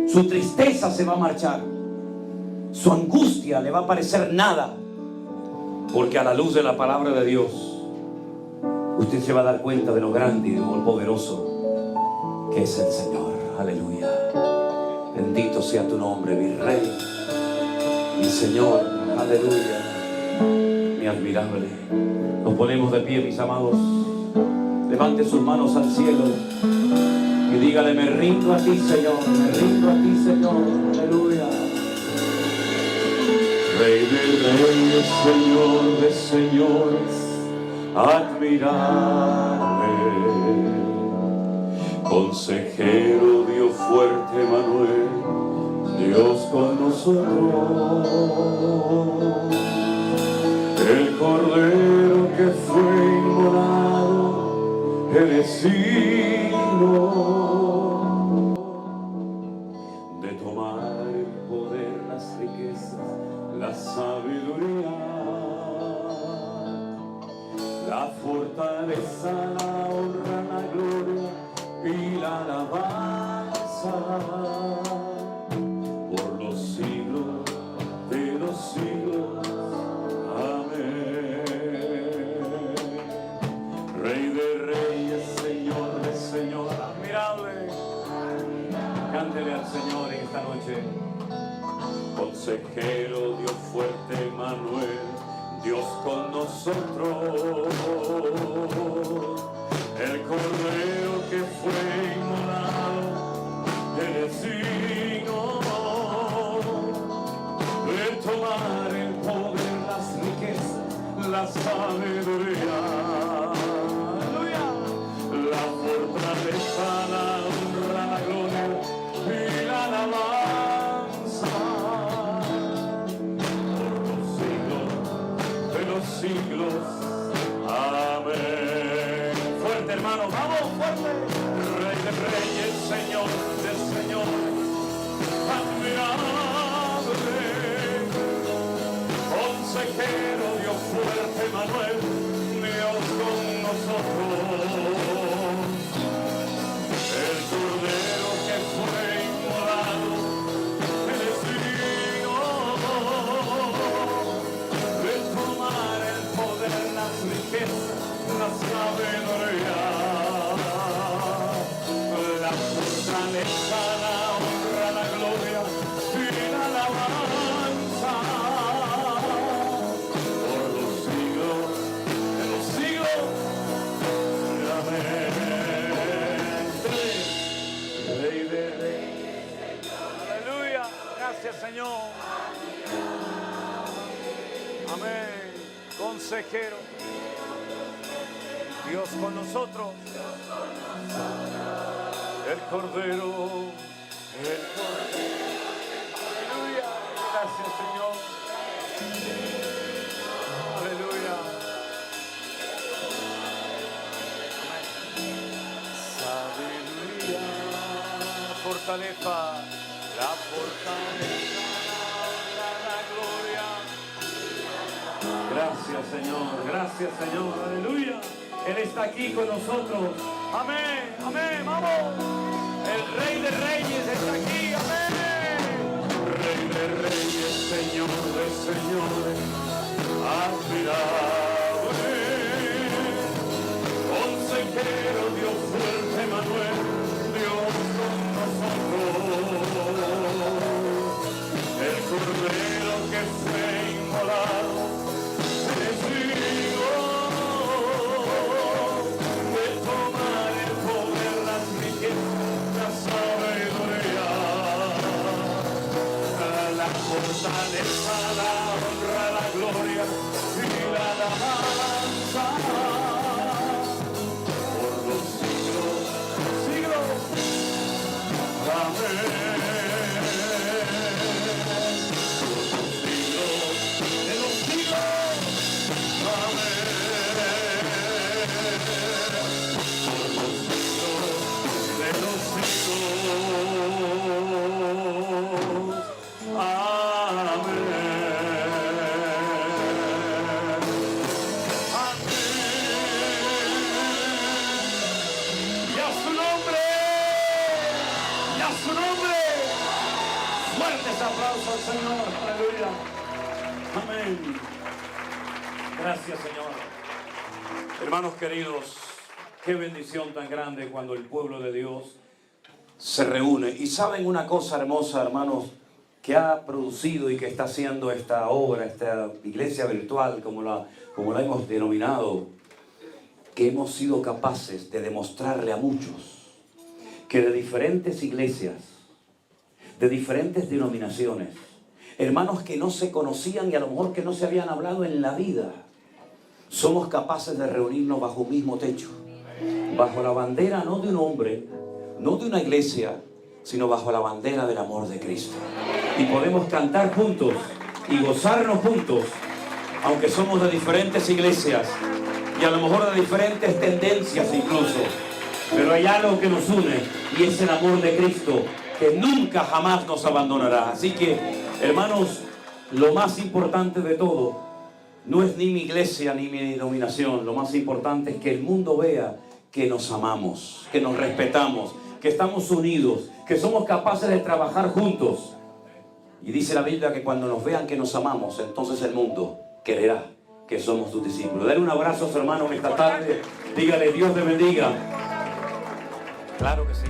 su tristeza se va a marchar, su angustia le va a parecer nada, porque a la luz de la palabra de Dios, usted se va a dar cuenta de lo grande y de lo poderoso que es el Señor. Aleluya. Bendito sea tu nombre, mi Rey, mi Señor. Aleluya. Mi admirable. Nos ponemos de pie, mis amados. Levante sus manos al cielo y dígale: me rindo a ti, Señor. Me rindo a ti, Señor. Aleluya. Rey de reyes, Señor de señores, admirable, consejero, Dios fuerte, Manuel, Dios con nosotros, el Cordero que fue inmolado, eres digno de tomar el poder, las riquezas, la sabiduría, la fortaleza, la honra, la gloria y la alabanza por los siglos de los siglos. Amén. Rey de reyes, Señor de señores, admirable. Cántele al Señor en esta noche. Consejero, Dios fuerte, Manuel, Dios con nosotros, el Cordero que fue inmolado, eres digno de tomar el poder, las riquezas, la sabiduría, aleluya, la fortaleza, la honra, la gloria y la alabanza por los siglos. Amén. Fuerte, hermano, vamos, fuerte. Rey de reyes, Señor de señores, admirable, consejero, Dios fuerte, Manuel, Dios con nosotros, el Cordero que fue inmolado, eres digno de tomar el poder, las riquezas, la sabiduría, la fortaleza, la honra, la gloria y la alabanza por los siglos de los siglos. Amén. Rey de reyes. Aleluya. Gracias, Señor. Amén. Consejero, Dios con nosotros, el Cordero, aleluya, gracias, Señor, aleluya, sabiduría, fortaleza, la fortaleza, la gloria. Gracias, Señor, aleluya. Él está aquí con nosotros. Amén, amén, vamos. El Rey de Reyes está aquí, amén. Rey de Reyes, Señor de señores, admirable, consejero, Dios fuerte, Manuel, Dios con nosotros, el Cordero que fue inmolado, eres digno de tomar el poder, las riquezas, la sabiduría, la fortaleza, la honra, la gloria y la alabanza por los siglos. aplauso al Señor. Aleluya. Amén. Gracias, Señor. Hermanos queridos, qué bendición tan grande cuando el pueblo de Dios se reúne. Y saben una cosa hermosa, hermanos, que ha producido y que está haciendo esta obra, esta iglesia virtual, como la hemos denominado, que hemos sido capaces de demostrarle a muchos que de diferentes iglesias, de diferentes denominaciones, hermanos que no se conocían y a lo mejor que no se habían hablado en la vida, somos capaces de reunirnos bajo un mismo techo, bajo la bandera no de un hombre, no de una iglesia, sino bajo la bandera del amor de Cristo. Y podemos cantar juntos y gozarnos juntos, aunque somos de diferentes iglesias y a lo mejor de diferentes tendencias incluso. Pero hay algo que nos une y es el amor de Cristo, que nunca jamás nos abandonará. Así que, hermanos, lo más importante de todo no es ni mi iglesia ni mi denominación. Lo más importante es que el mundo vea que nos amamos, que nos respetamos, que estamos unidos, que somos capaces de trabajar juntos. Y dice la Biblia que cuando nos vean que nos amamos, entonces el mundo creerá que somos sus discípulos. Dale un abrazo a su hermano esta tarde. Dígale, Dios te bendiga. Claro que sí.